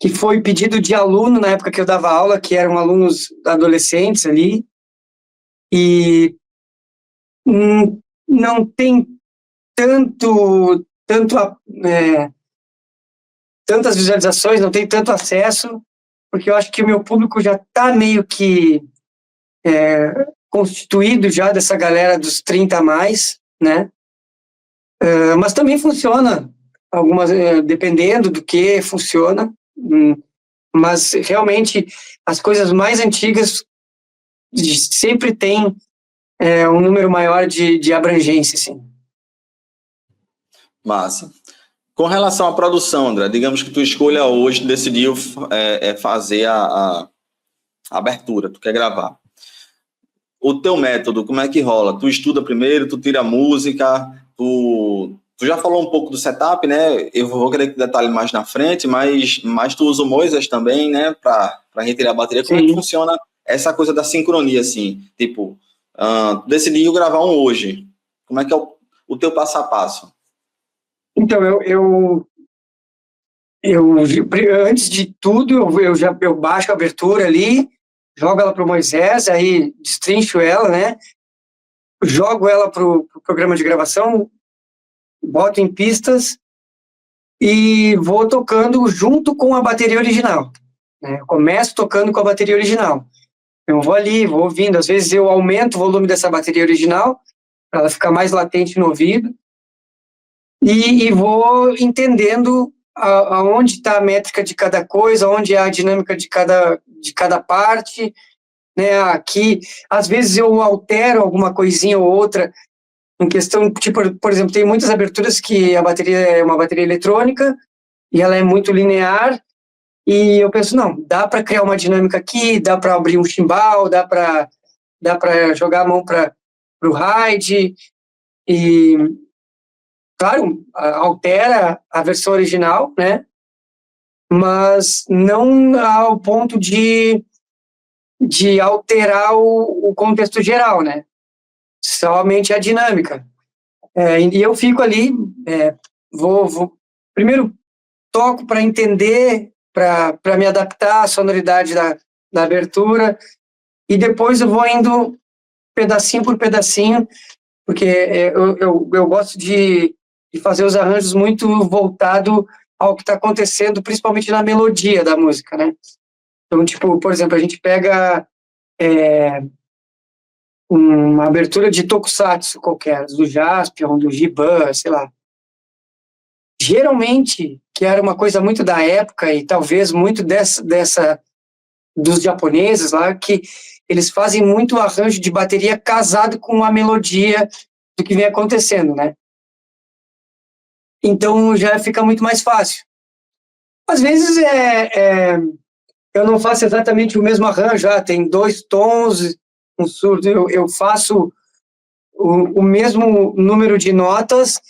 que foi pedido de aluno na época que eu dava aula, que eram alunos adolescentes ali, e não tem tantas visualizações, não tem tanto acesso, porque eu acho que o meu público já está meio que constituído já dessa galera dos 30 a mais, né? Mas também funciona, algumas, dependendo do que funciona, mas realmente as coisas mais antigas sempre tem um número maior de abrangência, assim. Massa. Com relação à produção, André, digamos que tu escolha hoje, decidiu fazer a abertura, tu quer gravar. O teu método, como é que rola? Tu estuda primeiro, tu tira a música, tu já falou um pouco do setup, né? Eu vou querer que detalhe mais na frente, mas tu usa o Moisés também, né? Para retirar a bateria. Como é que funciona essa coisa da sincronia, assim? Tipo, tu decidiu gravar um hoje. Como é que é o teu passo a passo? Então, eu antes de tudo, eu baixo a abertura ali, jogo ela para o Moisés, aí destrincho ela, né? Jogo ela para o programa de gravação, boto em pistas e vou tocando junto com a bateria original, né? Eu começo tocando com a bateria original. Eu vou ali, vou ouvindo. Às vezes eu aumento o volume dessa bateria original para ela ficar mais latente no ouvido e vou entendendo aonde está a métrica de cada coisa, onde é a dinâmica de cada parte, né? Aqui, às vezes eu altero alguma coisinha ou outra em questão, tipo, por exemplo, tem muitas aberturas que a bateria é uma bateria eletrônica e ela é muito linear e eu penso, não, dá para criar uma dinâmica aqui, dá para abrir um chimbal, dá para jogar a mão para o ride e, claro, altera a versão original, né? Mas não ao ponto de alterar o contexto geral, né? Somente a dinâmica. E eu fico ali, vou primeiro toco para entender, para me adaptar à sonoridade da abertura, e depois eu vou indo pedacinho por pedacinho, porque eu gosto de fazer os arranjos muito voltado ao que está acontecendo, principalmente na melodia da música, né? Então, tipo, por exemplo, a gente pega uma abertura de tokusatsu qualquer, do Jaspion, do Giban, sei lá. Geralmente, que era uma coisa muito da época e talvez muito dessa dos japoneses lá, que eles fazem muito arranjo de bateria casado com a melodia do que vem acontecendo, né? Então já fica muito mais fácil. Às vezes eu não faço exatamente o mesmo arranjo, tem 2 tons, um surdo, eu faço o mesmo número de notas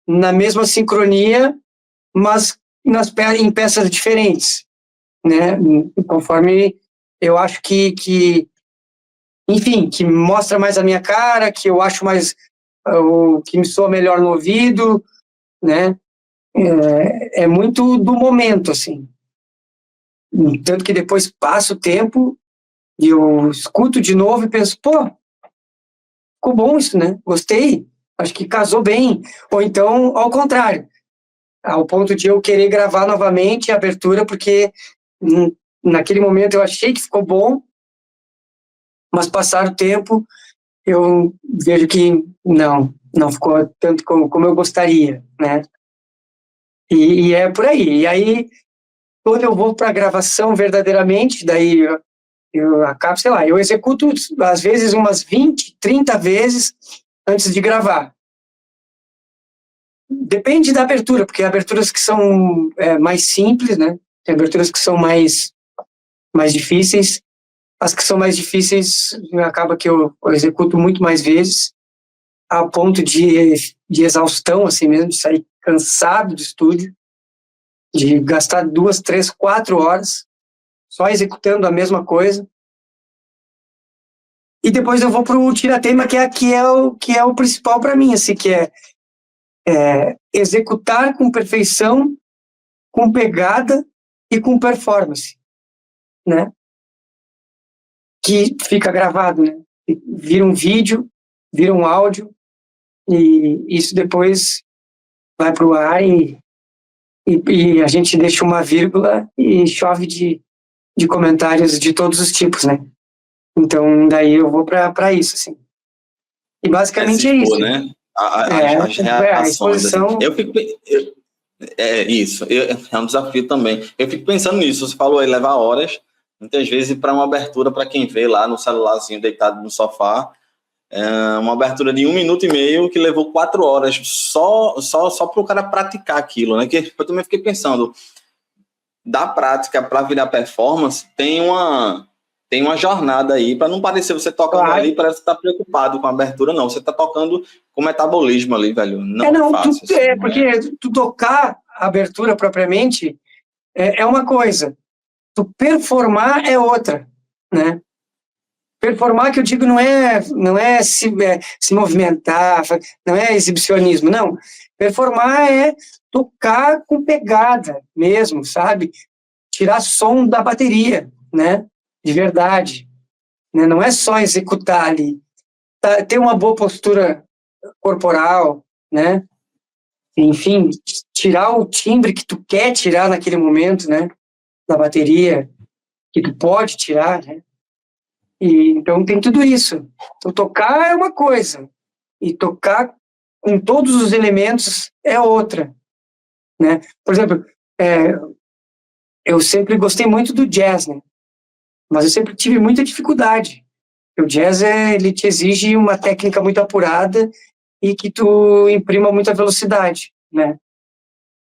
na mesma sincronia, mas em peças diferentes, né? Conforme eu acho enfim, que mostra mais a minha cara, que eu acho mais que me soa melhor no ouvido, né? É muito do momento, assim. Tanto que depois passa o tempo e eu escuto de novo e penso, pô, ficou bom isso, né? Gostei, acho que casou bem. Ou então, ao contrário, ao ponto de eu querer gravar novamente a abertura, porque naquele momento eu achei que ficou bom, mas passar o tempo, eu vejo que não ficou tanto como eu gostaria, né? E é por aí. E aí, quando eu vou para a gravação verdadeiramente, daí eu acabo, sei lá, eu executo às vezes umas 20, 30 vezes antes de gravar. Depende da abertura, porque há aberturas que são mais simples, né? Tem aberturas que são mais difíceis. As que são mais difíceis, acaba que eu executo muito mais vezes, a ponto de exaustão, assim mesmo, de sair cansado do estúdio, de gastar 2, 3, 4 horas só executando a mesma coisa. E depois eu vou para o tira-teima, que é o principal para mim, assim, que é executar com perfeição, com pegada e com performance, né? Que fica gravado, né? Vira um vídeo, vira um áudio, e isso depois vai para o ar e a gente deixa uma vírgula e chove de comentários de todos os tipos, né? Então, daí eu vou para isso, assim. E Se basicamente é expor, isso. né? As A reações, assim. exposição... É um desafio também. Eu fico pensando nisso, você falou aí, levar horas, muitas vezes para uma abertura, para quem vê lá no celularzinho deitado no sofá, uma abertura de 1 minuto e meio que levou 4 horas só para o cara praticar aquilo, né? Que eu também fiquei pensando, da prática para virar performance, tem uma jornada aí, para não parecer você tocando ali, parece que tá preocupado com a abertura, não. Você tá tocando com metabolismo ali, velho. Não é fácil. Assim, porque tu tocar a abertura propriamente é uma coisa, tu performar é outra, né? Performar, que eu digo, não é se movimentar, não é exibicionismo, não. Performar é tocar com pegada mesmo, sabe? Tirar som da bateria, né? De verdade. Né? Não é só executar ali. Ter uma boa postura corporal, né? Enfim, tirar o timbre que tu quer tirar naquele momento, né? Da bateria, que tu pode tirar, né? E, então tem tudo isso. Então, tocar é uma coisa, e tocar com todos os elementos é outra, né? Por exemplo, eu sempre gostei muito do jazz, né? Mas eu sempre tive muita dificuldade. O jazz, ele te exige uma técnica muito apurada e que tu imprima muita velocidade, né?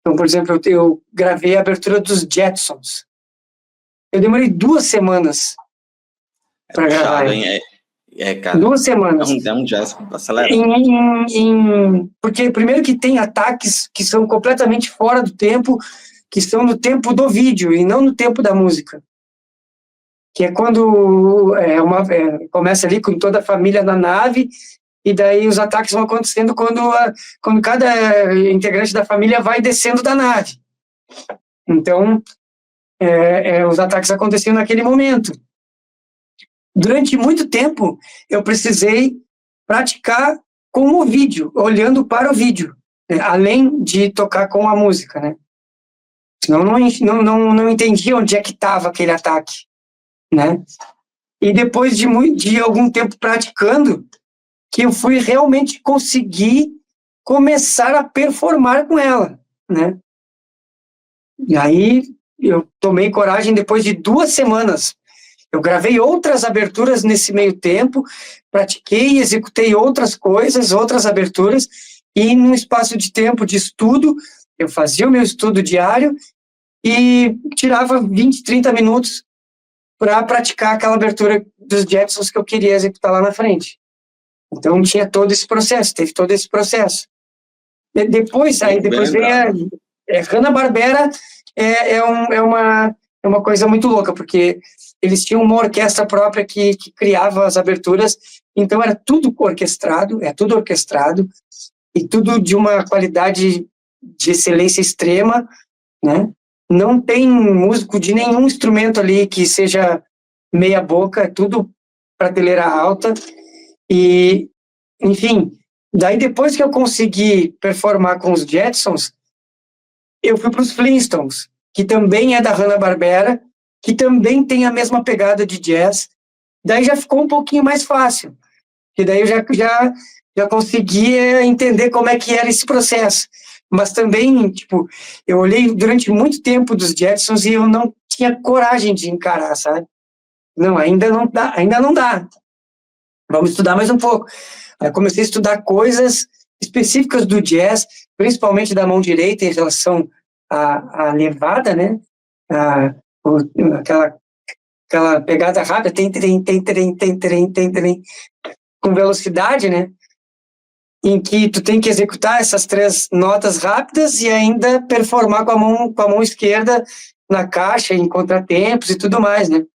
Então, por exemplo, eu gravei a abertura dos Jetsons. Eu demorei 2 semanas para gravar. Hein? Cara, 2 semanas. É um jazz acelerado. Porque, primeiro, que tem ataques que são completamente fora do tempo, que são no tempo do vídeo e não no tempo da música. Que é quando começa ali com toda a família na nave, e daí os ataques vão acontecendo quando cada integrante da família vai descendo da nave. Então, os ataques aconteciam naquele momento. Durante muito tempo, eu precisei praticar com o vídeo, olhando para o vídeo, né, além de tocar com a música, né? Senão não entendia onde é que estava aquele ataque, né? E depois de algum tempo praticando, que eu fui realmente conseguir começar a performar com ela, né? E aí eu tomei coragem depois de 2 semanas. Eu gravei outras aberturas nesse meio tempo, pratiquei e executei outras coisas, outras aberturas, e num espaço de tempo de estudo, eu fazia o meu estudo diário e tirava 20, 30 minutos para praticar aquela abertura dos Jetsons que eu queria executar lá na frente. Então tinha todo esse processo, teve todo esse processo. Depois vem a Hanna-Barbera, é uma coisa muito louca, porque eles tinham uma orquestra própria que criava as aberturas, então era tudo orquestrado, e tudo de uma qualidade de excelência extrema, né? Não tem músico de nenhum instrumento ali que seja meia boca, é tudo prateleira alta, e, enfim, daí depois que eu consegui performar com os Jetsons, eu fui para os Flintstones, que também é da Hanna-Barbera, que também tem a mesma pegada de jazz. Daí já ficou um pouquinho mais fácil, que daí eu já conseguia entender como é que era esse processo. Mas também, tipo, eu olhei durante muito tempo dos Jetsons e eu não tinha coragem de encarar, sabe? Não, ainda não dá. Vamos estudar mais um pouco. Aí comecei a estudar coisas específicas do jazz, principalmente da mão direita em relação à levada, né? Aquela pegada rápida, com velocidade, né? Em que tu tem que executar essas 3 notas rápidas e ainda performar com a mão esquerda na caixa, em contratempos e tudo mais, né?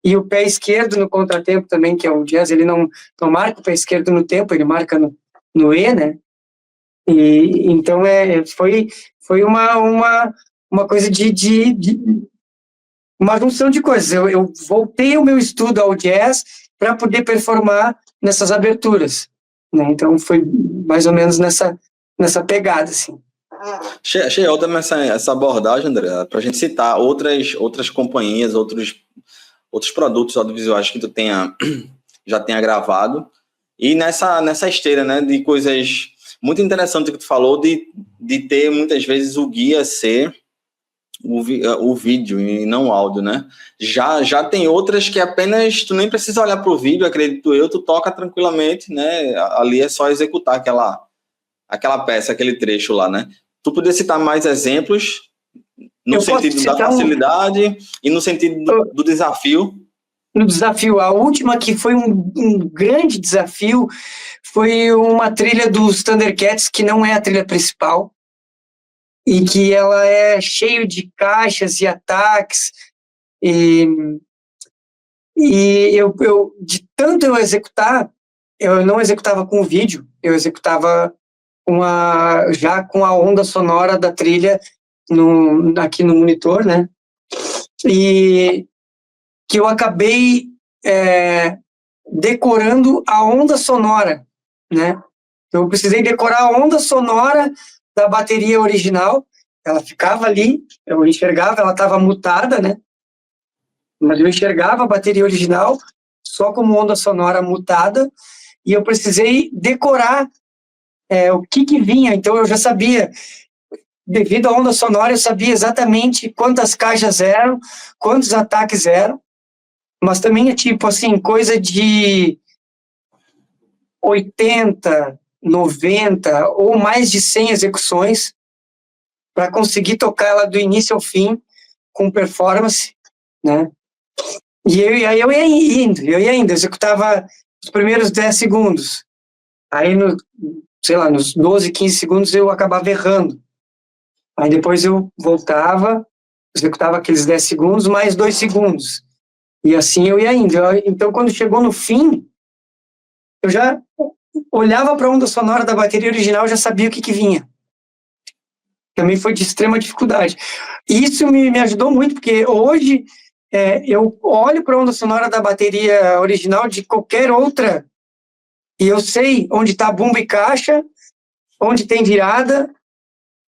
E o pé esquerdo no contratempo também, que é o jazz, ele não marca o pé esquerdo no tempo, ele marca no E, né? E então foi uma coisa de uma junção de coisas. Eu voltei o meu estudo ao jazz para poder performar nessas aberturas. né? Então foi mais ou menos nessa pegada, assim. Achei ótima essa abordagem, André, para a gente citar outras companhias, outros produtos audiovisuais que tu já tenha gravado. E nessa esteira, né, de coisas muito interessantes que tu falou, de ter muitas vezes o guia ser o vídeo e não o áudio, né? Já tem outras que apenas tu nem precisa olhar para o vídeo, acredito eu, tu toca tranquilamente, né? Ali é só executar aquela peça, aquele trecho lá, né? Tu poderia citar mais exemplos no sentido da facilidade e no sentido do desafio? No desafio, a última que foi um grande desafio foi uma trilha dos Thundercats, que não é a trilha principal, e que ela é cheio de caixas e ataques, e eu de tanto eu executar, eu não executava com o vídeo, eu executava já com a onda sonora da trilha aqui no monitor, né? E que eu acabei decorando a onda sonora, né? Eu precisei decorar a onda sonora da bateria original. Ela ficava ali, eu enxergava, ela estava mutada, né? Mas eu enxergava a bateria original só como onda sonora mutada, e eu precisei decorar o que vinha. Então eu já sabia, devido à onda sonora, eu sabia exatamente quantas caixas eram, quantos ataques eram, mas também é tipo assim, coisa de 80, 90 ou mais de 100 execuções para conseguir tocar ela do início ao fim com performance, né? E aí eu ia indo, executava os primeiros 10 segundos. Aí, nos 12, 15 segundos eu acabava errando. Aí depois eu voltava, executava aqueles 10 segundos, mais 2 segundos. E assim eu ia indo. Então, quando chegou no fim, eu já olhava para a onda sonora da bateria original, já sabia o que vinha. Também foi de extrema dificuldade. Isso me ajudou muito, porque hoje eu olho para a onda sonora da bateria original de qualquer outra e eu sei onde está bumbo e caixa, onde tem virada,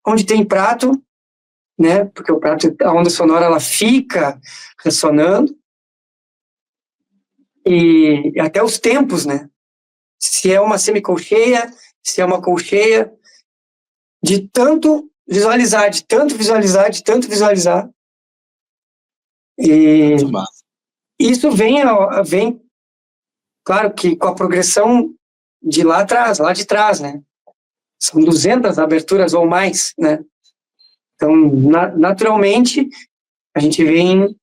onde tem prato, né? Porque o prato, a onda sonora, ela fica ressonando. E até os tempos, né? Se é uma semicolcheia, se é uma colcheia, de tanto visualizar. E isso vem, claro que com a progressão de lá de trás, né? São 200 aberturas ou mais, né? Então, naturalmente, a gente vem...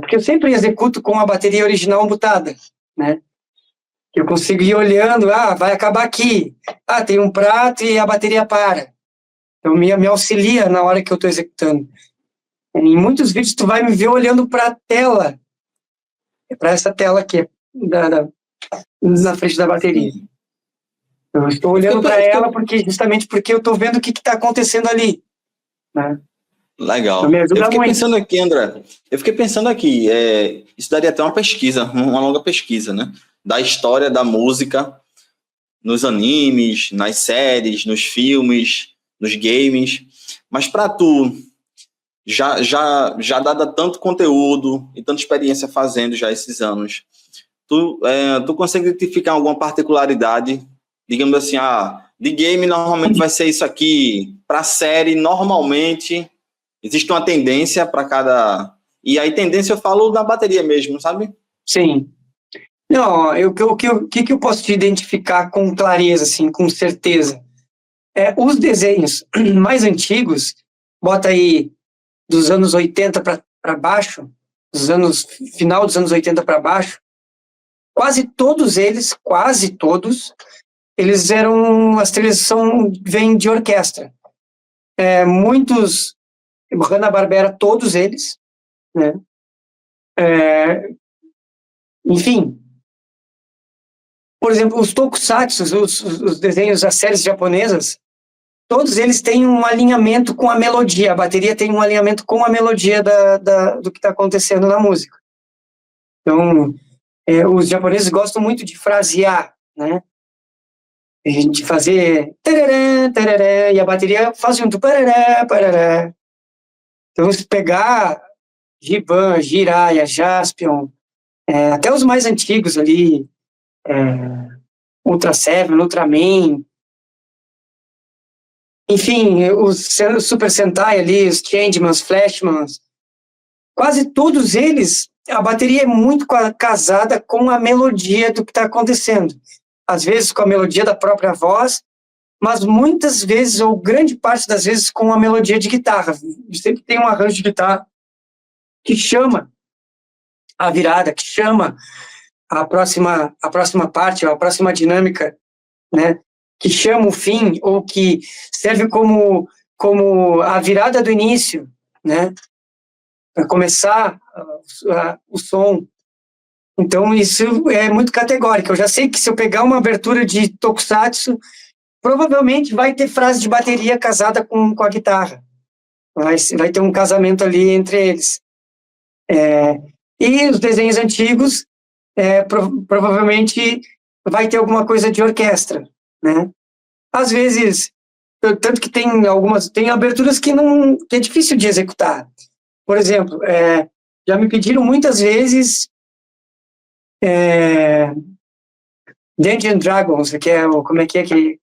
porque eu sempre executo com a bateria original mutada, né? Eu consigo ir olhando, vai acabar aqui. Tem um prato e a bateria para. Então, me auxilia na hora que eu estou executando. Em muitos vídeos, tu vai me ver olhando para a tela. Para essa tela aqui, na frente da bateria. Eu estou olhando para ela justamente porque eu estou vendo o que está acontecendo ali. Né? Legal. Eu fiquei pensando aqui, André. Isso daria até uma pesquisa, uma longa pesquisa, né? Da história da música nos animes, nas séries, nos filmes, nos games. Mas para tu, já dada tanto conteúdo e tanta experiência fazendo já esses anos, tu consegue identificar alguma particularidade? Digamos assim, de game normalmente vai ser isso aqui, para série normalmente existe uma tendência para cada... E aí tendência eu falo da bateria mesmo, sabe? Sim. Não, o que eu posso te identificar com clareza, assim, com certeza? Os desenhos mais antigos, bota aí dos anos 80 para baixo, final dos anos 80 para baixo, quase todos, eles eram, as trilhas vêm de orquestra. Muitos, Hanna-Barbera, todos eles, né? Enfim, por exemplo, os tokusatsu, os desenhos, as séries japonesas, todos eles têm um alinhamento com a melodia, a bateria tem um alinhamento com a melodia do que está acontecendo na música. Então, os japoneses gostam muito de frasear, né? A gente fazer tarará, tarará, e a bateria faz junto parará, parará. Então, se pegar Giban, Jiraya, Jaspion, até os mais antigos ali, Ultra Seven, Ultraman, enfim, os Super Sentai ali, os Changemans, Flashmans, quase todos eles, a bateria é muito casada com a melodia do que está acontecendo. Às vezes com a melodia da própria voz, mas muitas vezes, ou grande parte das vezes, com a melodia de guitarra. Sempre tem um arranjo de guitarra que chama a virada, que chama a próxima parte, a próxima dinâmica, né? Que chama o fim, ou que serve como a virada do início, né? Para começar o som. Então, isso é muito categórico. Eu já sei que se eu pegar uma abertura de Tokusatsu, provavelmente vai ter frase de bateria casada com a guitarra. Vai ter um casamento ali entre eles. E os desenhos antigos, provavelmente vai ter alguma coisa de orquestra, né? Às vezes, tanto que tem aberturas que é difícil de executar. Por exemplo, já me pediram muitas vezes Dungeons Dragons, que é como é que...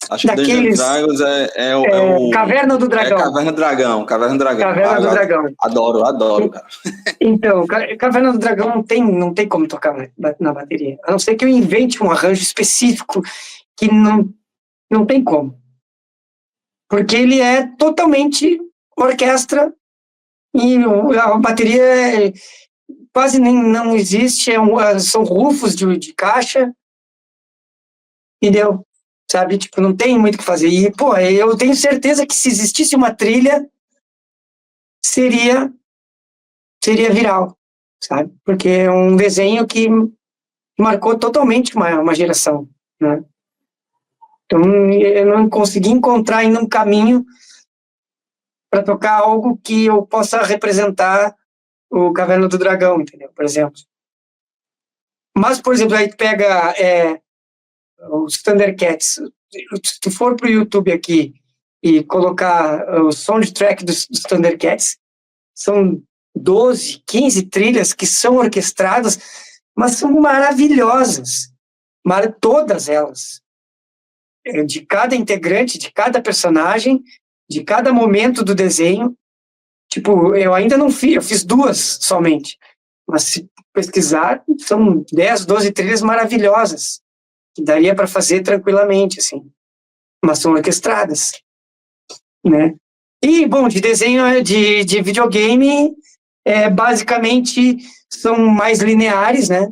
Acho que Dungeons Dragons é o... Caverna do Dragão. Caverna do Dragão. Caverna do Dragão. Adoro, cara. Então, Caverna do Dragão não tem como tocar na bateria. A não ser que eu invente um arranjo específico que não tem como. Porque ele é totalmente orquestra e a bateria quase não existe, são rufos de caixa, entendeu? Sabe, tipo, não tem muito o que fazer. E, pô, eu tenho certeza que se existisse uma trilha, seria viral, sabe? Porque é um desenho que marcou totalmente uma geração, né? Então, eu não consegui encontrar ainda um caminho para tocar algo que eu possa representar o Caverna do Dragão, entendeu? Por exemplo. Mas, por exemplo, aí tu pega os Thundercats. Se tu for pro YouTube aqui e colocar o soundtrack dos Thundercats, são 12, 15 trilhas que são orquestradas, mas são maravilhosas. Todas elas. De cada integrante, de cada personagem, de cada momento do desenho. Tipo, eu ainda não fiz, eu fiz 2 somente. Mas se pesquisar, são 10, 12 trilhas maravilhosas, que daria para fazer tranquilamente, assim. Mas são orquestradas, né? E, bom, de desenho, de videogame, basicamente são mais lineares, né?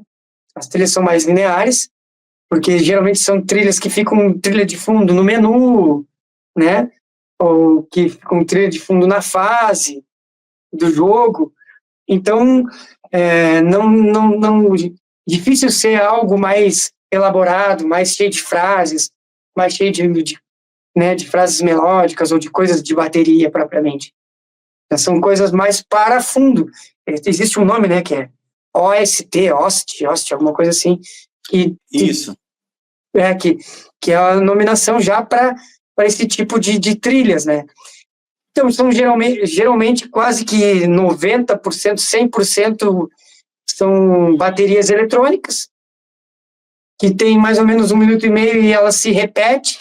As trilhas são mais lineares, porque geralmente são trilhas que ficam trilha de fundo no menu, né? Ou que ficam trilha de fundo na fase do jogo. Então, difícil ser algo mais elaborado, mais cheio de frases, mais cheio de frases melódicas ou de coisas de bateria propriamente. São coisas mais para fundo. Existe um nome, né, que é OST, alguma coisa assim. Isso. Que é a nominação já para esse tipo de trilhas, né? Então, são geralmente quase que 90%, 100% são baterias eletrônicas, que tem mais ou menos 1 minuto e meio e ela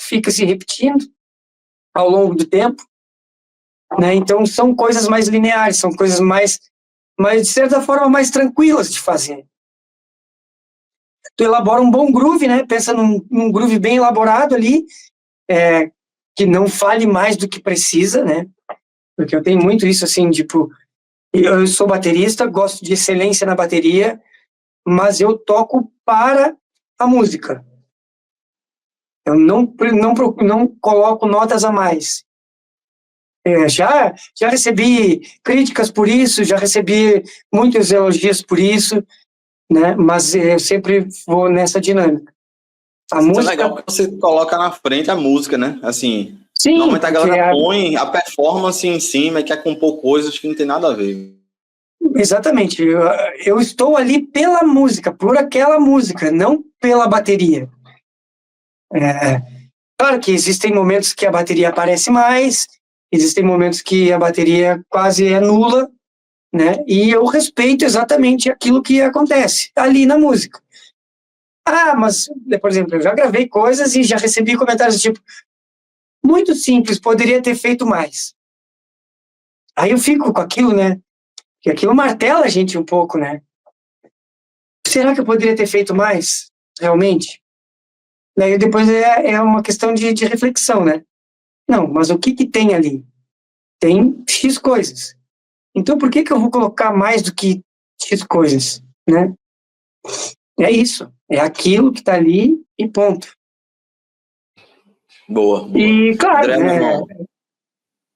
fica se repetindo ao longo do tempo, né? Então, são coisas mais lineares, são coisas mais, de certa forma, mais tranquilas de fazer. Tu elabora um bom groove, né? Pensa num groove bem elaborado ali, que não fale mais do que precisa, né? Porque eu tenho muito isso, assim, tipo, eu sou baterista, gosto de excelência na bateria, mas eu toco para a música. Eu não coloco notas a mais. Já recebi críticas por isso, já recebi muitos elogios por isso, né? Mas eu sempre vou nessa dinâmica. A música... é legal que você coloca na frente a música, né? Assim, sim, normalmente a galera põe a performance em cima e quer compor coisas que não tem nada a ver. Exatamente. Eu estou ali pela música, por aquela música, não pela bateria. Claro que existem momentos que a bateria aparece mais, existem momentos que a bateria quase é nula, né? E eu respeito exatamente aquilo que acontece ali na música. Ah, mas, por exemplo, eu já gravei coisas e já recebi comentários do tipo, muito simples, poderia ter feito mais. Aí eu fico com aquilo, né? Que aquilo martela a gente um pouco, né? Será que eu poderia ter feito mais, realmente? Daí depois é uma questão de reflexão, né? Não, mas o que tem ali? Tem X coisas. Então por que eu vou colocar mais do que X coisas, né? É isso. É aquilo que está ali e ponto. Boa. E, claro, André,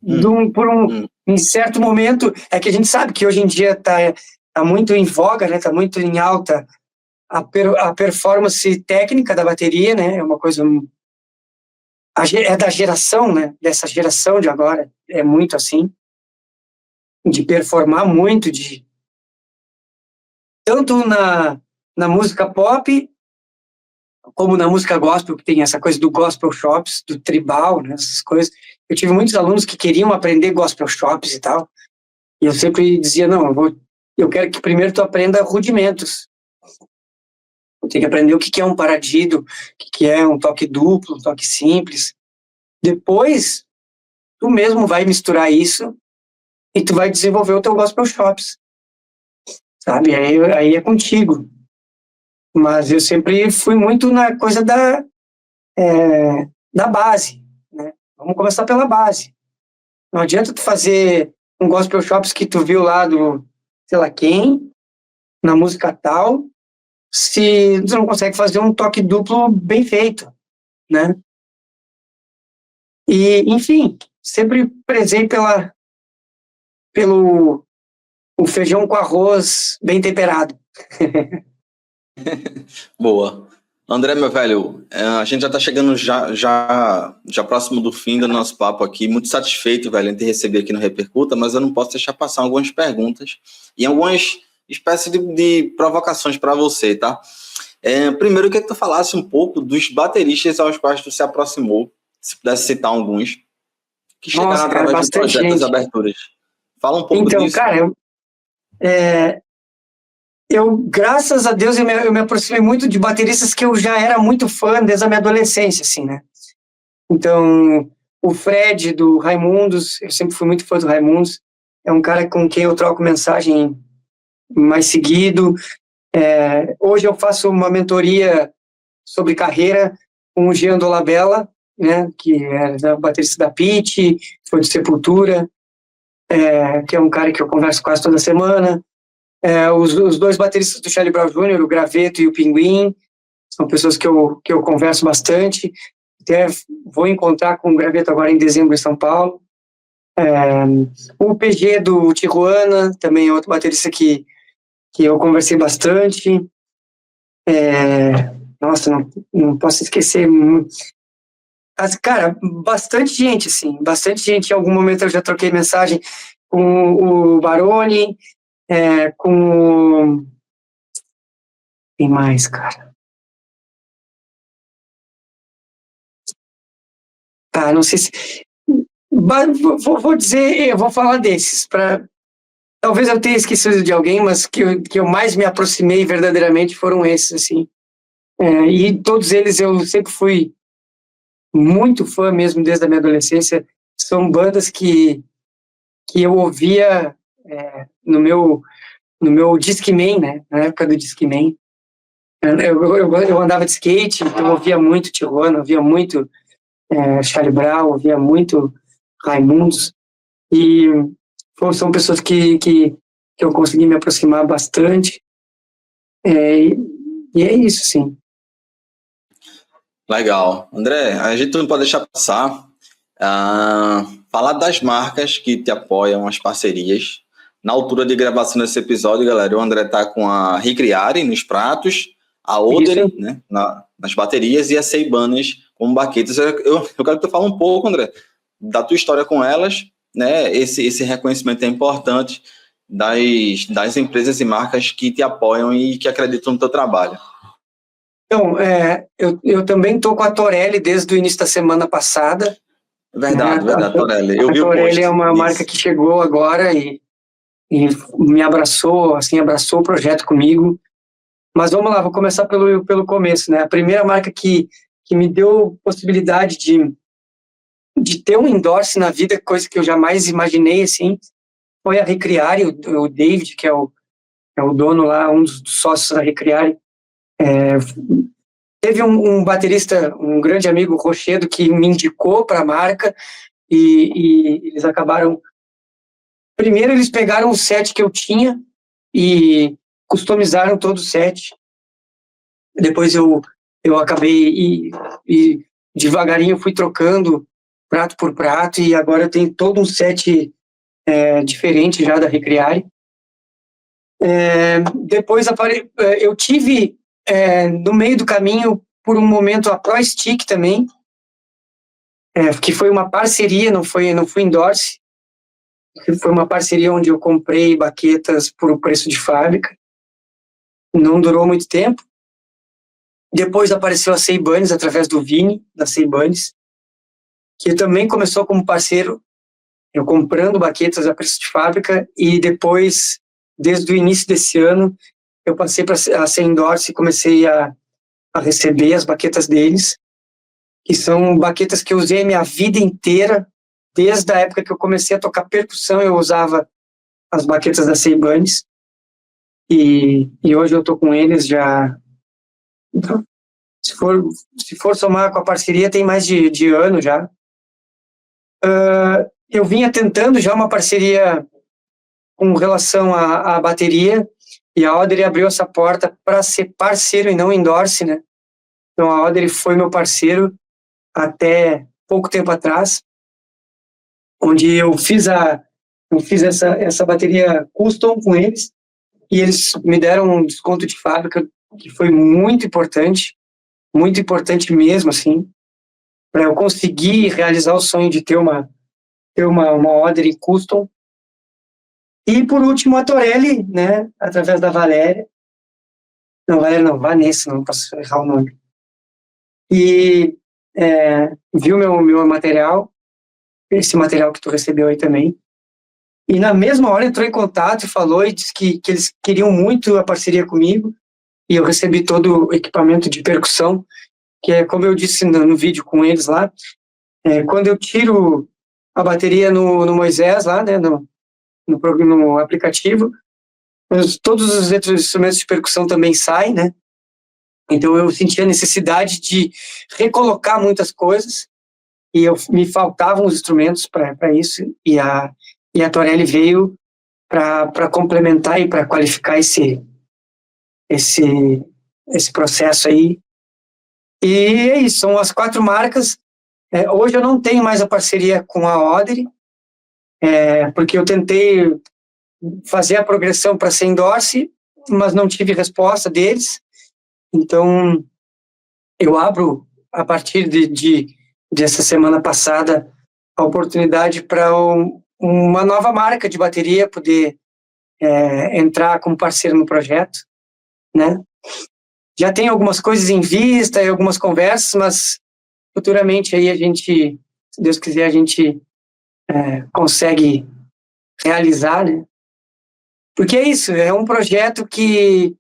meu irmão. Em certo momento, é que a gente sabe que hoje em dia tá muito em voga, né? Tá muito em alta a performance técnica da bateria, né? É uma coisa... É da geração, né? Dessa geração de agora. É muito assim. De performar muito, tanto na música pop, como na música gospel, que tem essa coisa do gospel shops, do tribal, né? Essas coisas. Eu tive muitos alunos que queriam aprender gospel shops e tal. E eu sempre dizia, não, eu quero que primeiro tu aprenda rudimentos. Tem que aprender o que é um paradido, o que é um toque duplo, um toque simples. Depois, tu mesmo vai misturar isso e tu vai desenvolver o teu gospel shops, sabe? Aí é contigo. Mas eu sempre fui muito na coisa da base, né? Vamos começar pela base. Não adianta tu fazer um gospel shops que tu viu lá do, sei lá quem, na música tal, se tu não consegue fazer um toque duplo bem feito, né? E, enfim, sempre prezei pelo o feijão com arroz bem temperado. Boa. André, meu velho, a gente já está chegando já próximo do fim do nosso papo aqui. Muito satisfeito, velho, em te receber aqui no Repercuta, mas eu não posso deixar passar algumas perguntas e algumas espécies de provocações para você, tá? Primeiro, eu queria que tu falasse um pouco dos bateristas aos quais tu se aproximou, se pudesse citar alguns, que chegaram Nossa, cara, através do bastante projeto das gente. aberturas. Fala um pouco Então, disso. cara, graças a Deus, eu me aproximei muito de bateristas que eu já era muito fã desde a minha adolescência, assim, né? Então, o Fred, do Raimundos, eu sempre fui muito fã do Raimundos, é um cara com quem eu troco mensagem mais seguido. Hoje eu faço uma mentoria sobre carreira com o Jean Dolabella, né, que é baterista da Pitty, foi de Sepultura, que é um cara que eu converso quase toda semana. Os dois bateristas do Charlie Brown Jr., o Graveto e o Pinguim, são pessoas que eu converso bastante. Até vou encontrar com o Graveto agora em dezembro em São Paulo. O PG do Tijuana, também é outro baterista que eu conversei bastante. Nossa, não posso esquecer. Mas, cara, bastante gente, assim, bastante gente. Em algum momento eu já troquei mensagem com o Baroni, com... Quem mais, cara? Ah, não sei se... Vou dizer, eu vou falar desses, talvez eu tenha esquecido de alguém, mas que eu mais me aproximei verdadeiramente foram esses, assim. E todos eles eu sempre fui muito fã mesmo desde a minha adolescência. São bandas que eu ouvia no meu Discman, né? Na época do Discman. Eu andava de skate, então eu ouvia muito Tijuana, ouvia muito Charlie Brown, ouvia muito Raimundos. E são pessoas que eu consegui me aproximar bastante. E é isso, sim. Legal. André, a gente não pode deixar passar falar das marcas que te apoiam, as parcerias. Na altura de gravação desse episódio, galera, o André tá com a Recriare nos pratos, a Oderi, né, nas baterias, e a Seibanas como baquetas. Eu quero que tu fale um pouco, André, da tua história com elas, né? Esse reconhecimento é importante. das empresas e marcas que te apoiam e que acreditam no teu trabalho. Então, eu também estou com a Torelli desde o início da semana passada. Verdade, Torelli. Eu a vi o Torelli post. É uma marca que chegou agora e me abraçou, assim, abraçou o projeto comigo. Mas vamos lá, vou começar pelo começo, né? A primeira marca que me deu possibilidade de ter um endorse na vida, coisa que eu jamais imaginei, assim, foi a Recriare, o David, que é o dono lá, um dos sócios da Recriare. Teve um baterista, um grande amigo, Rochedo, que me indicou para a marca e eles acabaram... Primeiro, eles pegaram o set que eu tinha e customizaram todo o set. Depois eu acabei e devagarinho fui trocando prato por prato e agora eu tenho todo um set diferente já da Recriare. Depois eu tive no meio do caminho, por um momento, a Pro Stick também, que foi uma parceria, não foi endorse, foi uma parceria onde eu comprei baquetas por o preço de fábrica, não durou muito tempo. Depois apareceu a Seibanes, através do Vini, da Seibanes, que também começou como parceiro, eu comprando baquetas a preço de fábrica, e depois, desde o início desse ano, eu passei a ser endorse e comecei a receber as baquetas deles, que são baquetas que eu usei a minha vida inteira, desde a época que eu comecei a tocar percussão, eu usava as baquetas da Seibanes, e hoje eu tô com eles já... Então, se for somar com a parceria, tem mais de ano já. Eu vinha tentando já uma parceria com relação à bateria, e a Odre abriu essa porta para ser parceiro e não endorse, né? Então a Odre foi meu parceiro até pouco tempo atrás, onde eu fiz essa bateria custom com eles, e eles me deram um desconto de fábrica que foi muito importante mesmo, assim, para eu conseguir realizar o sonho de ter uma Odre custom. E por último a Torelli, né, através da Valéria. Não, Valéria não, Vanessa, não posso errar o nome. E viu meu material, esse material que tu recebeu aí também. E na mesma hora entrou em contato e falou e disse que eles queriam muito a parceria comigo. E eu recebi todo o equipamento de percussão, que é como eu disse no vídeo com eles lá, quando eu tiro a bateria no Moisés lá, né, no aplicativo, todos os outros instrumentos de percussão também saem, né? Então eu senti a necessidade de recolocar muitas coisas e me faltavam os instrumentos para isso, e a Torelli veio para complementar e para qualificar esse processo aí. E é isso, são as 4 marcas. Hoje eu não tenho mais a parceria com a Odre, porque eu tentei fazer a progressão para ser endorse, mas não tive resposta deles. Então, eu abro, a partir dessa semana passada, a oportunidade para uma nova marca de bateria poder entrar como parceiro no projeto, né? Já tem algumas coisas em vista e algumas conversas, mas futuramente aí a gente, se Deus quiser, a gente consegue realizar, né? Porque é isso, é um projeto que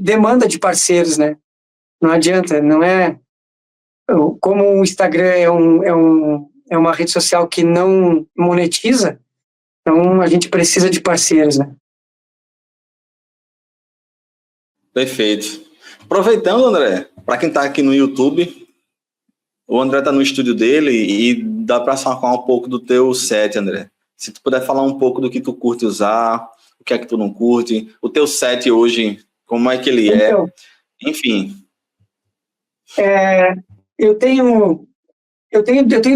demanda de parceiros, né? Não adianta, não é... Como o Instagram é uma rede social que não monetiza, então a gente precisa de parceiros, né? Perfeito. Aproveitando, André, para quem está aqui no YouTube, o André está no estúdio dele e dá para falar um pouco do teu set, André. Se tu puder falar um pouco do que tu curte usar, o que é que tu não curte, o teu set hoje, como é que ele então, enfim. Eu tenho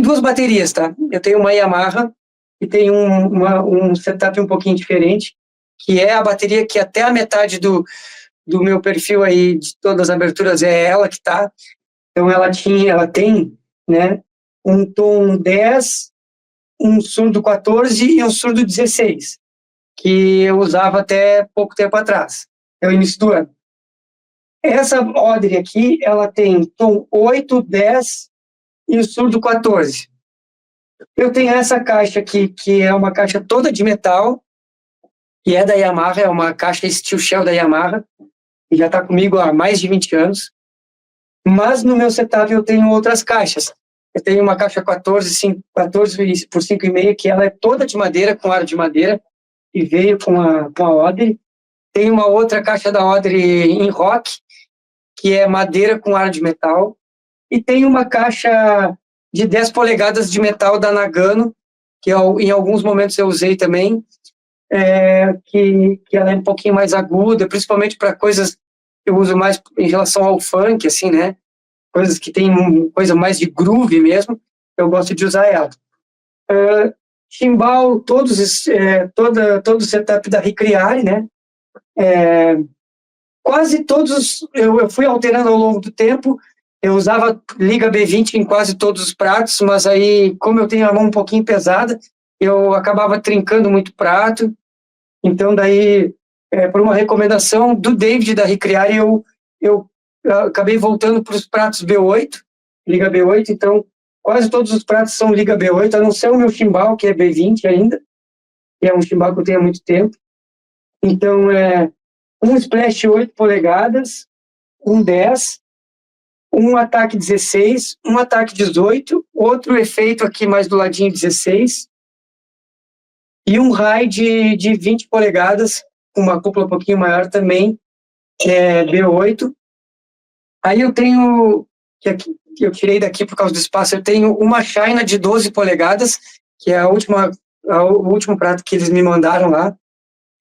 2 baterias, tá? Eu tenho uma Yamaha e tenho um setup um pouquinho diferente, que é a bateria que até a metade do meu perfil aí, de todas as aberturas, é ela que tá. Então ela tem, né, um tom 10, um surdo 14 e um surdo 16, que eu usava até pouco tempo atrás, no início do ano. Essa Audrey aqui, ela tem tom 8, 10 e o surdo 14. Eu tenho essa caixa aqui, que é uma caixa toda de metal, que é da Yamaha, é uma caixa Steel Shell da Yamaha, que já está comigo há mais de 20 anos. Mas no meu setup eu tenho outras caixas. Eu tenho uma caixa 14 por 5,5, que ela é toda de madeira, com aro de madeira, e veio com a Audrey. Tem uma outra caixa da Audrey em rock, que é madeira com aro de metal. E tem uma caixa de 10 polegadas de metal da Nagano, que em alguns momentos eu usei também, que ela é um pouquinho mais aguda, principalmente para coisas que eu uso mais em relação ao funk, assim, né? Coisas que tem coisa mais de groove mesmo, eu gosto de usar ela. Chimbal, todo o setup da Recriare, né? Quase todos, eu fui alterando ao longo do tempo. Eu usava Liga B20 em quase todos os pratos, mas aí, como eu tenho a mão um pouquinho pesada, eu acabava trincando muito prato. Então, daí, por uma recomendação do David da Recriare, eu acabei voltando para os pratos B8, Liga B8. Então, quase todos os pratos são Liga B8, a não ser o meu chimbal, que é B20 ainda, que é um chimbal que eu tenho há muito tempo. Então, um splash 8 polegadas, um 10, um ataque 16, um ataque 18, outro efeito aqui mais do ladinho 16, e um high de 20 polegadas, com uma cúpula um pouquinho maior também, B8. Aí eu tenho, que eu tirei daqui por causa do espaço, eu tenho uma China de 12 polegadas, que é o último prato que eles me mandaram lá,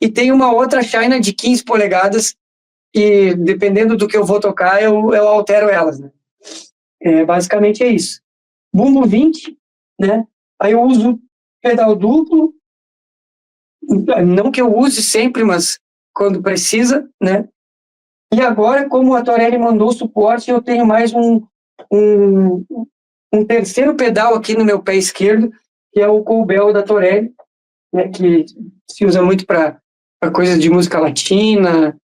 e tem uma outra China de 15 polegadas, e dependendo do que eu vou tocar, eu altero elas, né? Basicamente é isso. Bumbo 20, né? Aí eu uso pedal duplo, não que eu use sempre, mas quando precisa, né? E agora, como a Torelli mandou suporte, eu tenho mais um terceiro pedal aqui no meu pé esquerdo, que é o Cowbell da Torelli, né? Que se usa muito para coisas de música latina,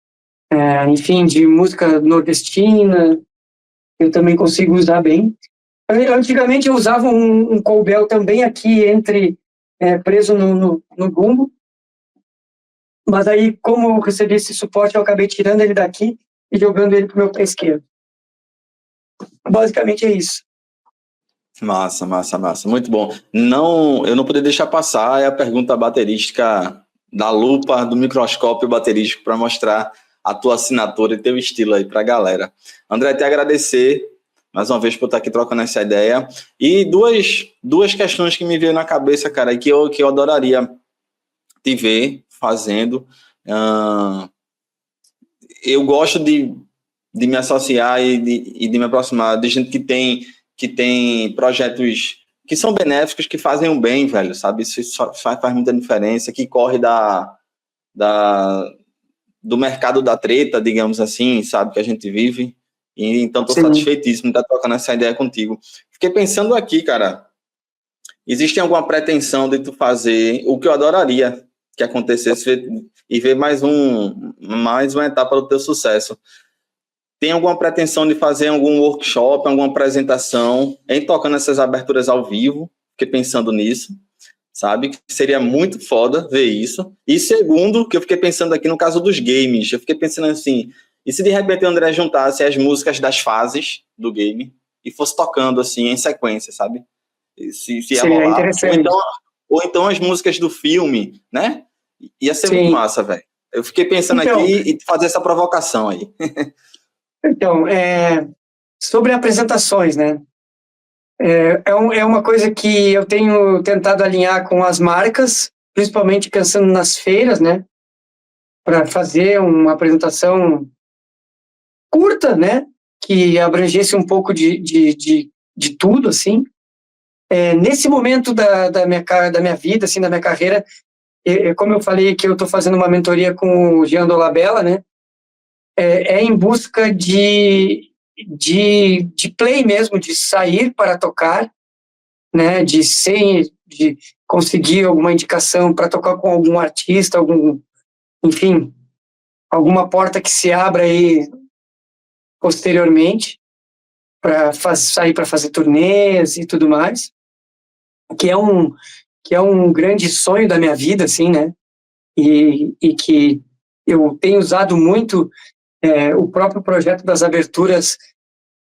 enfim, de música nordestina. Eu também consigo usar bem. Antigamente eu usava um Cowbell também aqui preso no bumbo, mas aí, como eu recebi esse suporte, eu acabei tirando ele daqui e jogando ele pro meu pé esquerdo. Basicamente é isso. Massa, massa, massa. Muito bom. Eu não poderia deixar passar a pergunta baterística da lupa, do microscópio baterístico, para mostrar a tua assinatura e teu estilo aí para a galera. André, te agradecer mais uma vez por estar aqui trocando essa ideia. E duas questões que me veio na cabeça, cara, e que eu adoraria te ver fazendo. Eu gosto de me associar e de me aproximar de gente que tem projetos que são benéficos, que fazem o bem, velho, sabe? Isso faz muita diferença, que corre do mercado da treta, digamos assim, sabe? Que a gente vive. E então estou satisfeitíssimo de estar trocando essa ideia contigo. Fiquei pensando aqui, cara, existe alguma pretensão de tu fazer o que eu adoraria que acontecesse e ver mais uma etapa do teu sucesso? Tem alguma pretensão de fazer algum workshop, alguma apresentação em tocando essas aberturas ao vivo? Fiquei pensando nisso, sabe? Que seria muito foda ver isso. E segundo, que eu fiquei pensando aqui no caso dos games, eu fiquei pensando assim, e se de repente o André juntasse as músicas das fases do game e fosse tocando assim em sequência, sabe? Se ia rolar. Interessante. Ou então as músicas do filme, né? Ia ser muito massa, velho. Eu fiquei pensando aqui e fazer essa provocação aí. Então, sobre apresentações, né? É uma coisa que eu tenho tentado alinhar com as marcas, principalmente pensando nas feiras, né? Para fazer uma apresentação curta, né? Que abrangesse um pouco de tudo, assim. Nesse momento da minha vida, assim, da minha carreira, como eu falei que eu estou fazendo uma mentoria com o Jean Dolabella, né? Em busca de play mesmo, de sair para tocar, né? De ser de conseguir alguma indicação para tocar com algum artista, enfim, alguma porta que se abra aí posteriormente para sair para fazer turnês e tudo mais, que é um grande sonho da minha vida, assim, né? E que eu tenho usado muito o próprio projeto das aberturas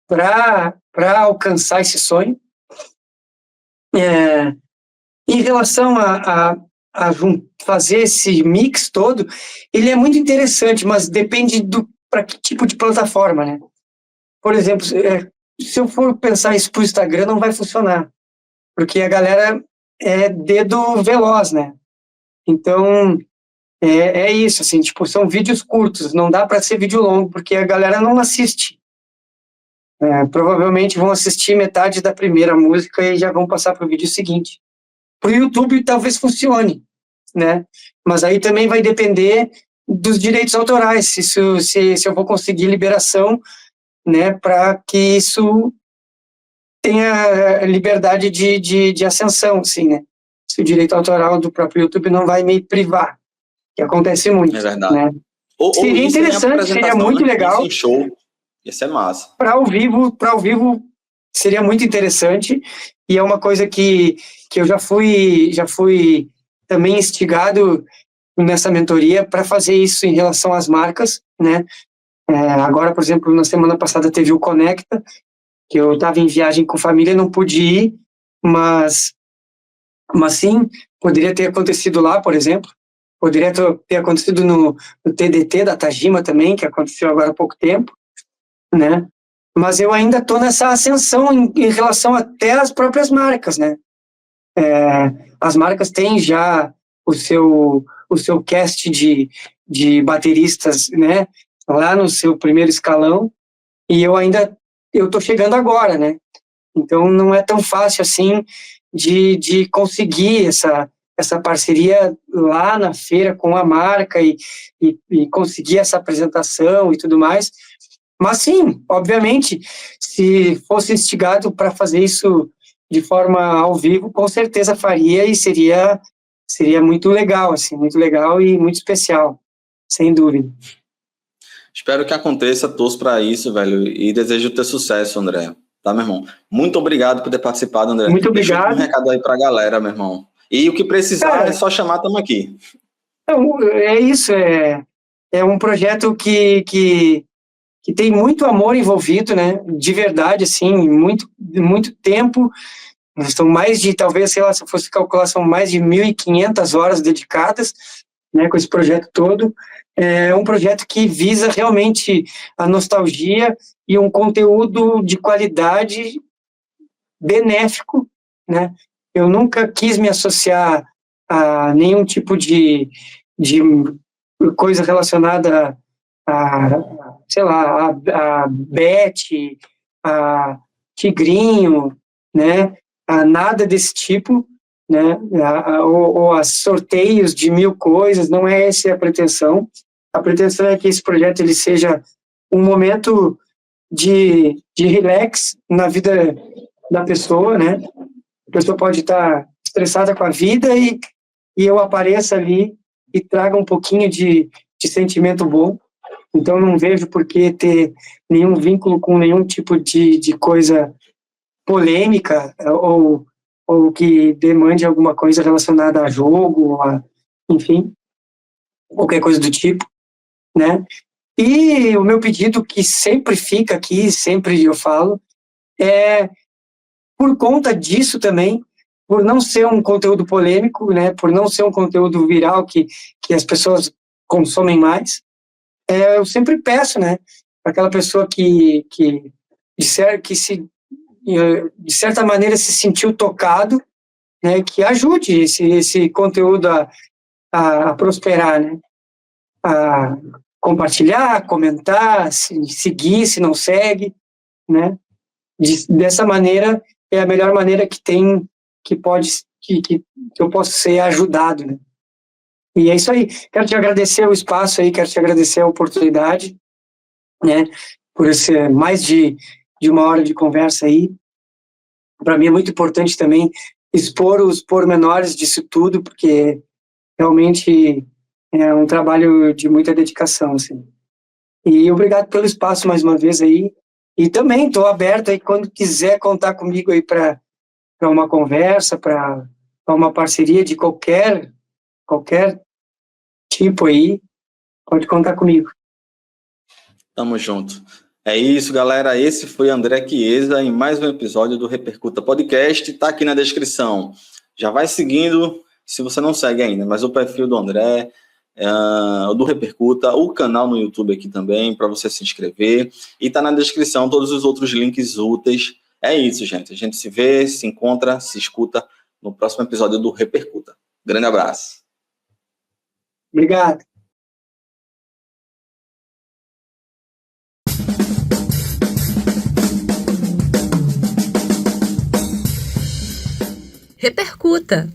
para alcançar esse sonho. Em relação a fazer esse mix todo, ele é muito interessante, mas depende para que tipo de plataforma, né? Por exemplo, se eu for pensar isso para o Instagram, não vai funcionar, porque a galera é dedo veloz, né? Então, é isso, assim, tipo, são vídeos curtos, não dá para ser vídeo longo, porque a galera não assiste. Provavelmente vão assistir metade da primeira música e já vão passar para o vídeo seguinte. Para o YouTube talvez funcione, né? Mas aí também vai depender dos direitos autorais, se eu vou conseguir liberação, né, para que isso tenha liberdade de ascensão, assim, né? Se o direito autoral do próprio YouTube não vai me privar, que acontece muito, É verdade. né? Seria interessante, seria muito legal. Isso em show, isso é massa. Para ao vivo seria muito interessante, e é uma coisa que eu já fui também instigado nessa mentoria para fazer isso em relação às marcas, né? Agora, por exemplo, na semana passada teve o Conecta, que eu estava em viagem com família e não pude ir, mas sim, poderia ter acontecido lá, por exemplo, poderia ter acontecido no TDT da Tajima também, que aconteceu agora há pouco tempo, né? Mas eu ainda estou nessa ascensão em relação até às próprias marcas, né? As marcas têm já o seu cast de bateristas, né? Lá no seu primeiro escalão, e eu estou chegando agora, né? Então não é tão fácil assim de conseguir essa parceria lá na feira com a marca e conseguir essa apresentação e tudo mais. Mas sim, obviamente, se fosse instigado para fazer isso de forma ao vivo, com certeza faria e seria muito legal, assim, muito legal e muito especial, sem dúvida. Espero que aconteça, torço para isso, velho, e desejo ter sucesso, André. Tá, meu irmão? Muito obrigado por ter participado, André. Muito obrigado. Deixa um recado aí para a galera, meu irmão. E o que precisar é só chamar, estamos aqui. Então, é isso, é um projeto que tem muito amor envolvido, né? De verdade, assim, muito tempo. São mais de, talvez, sei lá, se eu fosse calcular, são mais de 1.500 horas dedicadas, né, com esse projeto todo. É um projeto que visa realmente a nostalgia e um conteúdo de qualidade benéfico, né? Eu nunca quis me associar a nenhum tipo de coisa relacionada sei lá, a Beth, a Tigrinho, né? A nada desse tipo, né? Ou a sorteios de 1.000 coisas, não é essa a pretensão. A pretensão é que esse projeto ele seja um momento de relax na vida da pessoa, né? A pessoa pode estar estressada com a vida e eu apareça ali e traga um pouquinho de sentimento bom. Então, não vejo por que ter nenhum vínculo com nenhum tipo de coisa polêmica ou que demande alguma coisa relacionada a jogo, enfim, qualquer coisa do tipo, né? E o meu pedido, que sempre fica aqui, sempre eu falo, é por conta disso também, por não ser um conteúdo polêmico, né? Por não ser um conteúdo viral que as pessoas consomem mais, eu sempre peço, né, para aquela pessoa que de certa maneira se sentiu tocado, né, que ajude esse conteúdo a prosperar, né, a compartilhar, comentar, seguir, se não segue, né, dessa maneira é a melhor maneira que eu posso ser ajudado, né. E é isso aí. Quero te agradecer o espaço aí, quero te agradecer a oportunidade, né, por esse mais de 1 hora de conversa aí. Para mim é muito importante também expor os pormenores disso tudo, porque realmente é um trabalho de muita dedicação, assim. E obrigado pelo espaço mais uma vez aí. E também estou aberto aí quando quiser contar comigo aí para uma conversa, para uma parceria de qualquer tipo aí, pode contar comigo. Tamo junto. É isso, galera. Esse foi André Chiesa em mais um episódio do Repercuta Podcast. Tá aqui na descrição. Já vai seguindo, se você não segue ainda, mas o perfil do André, do Repercuta, o canal no YouTube aqui também, para você se inscrever. E tá na descrição todos os outros links úteis. É isso, gente. A gente se vê, se encontra, se escuta no próximo episódio do Repercuta. Grande abraço. Obrigado. Repercuta!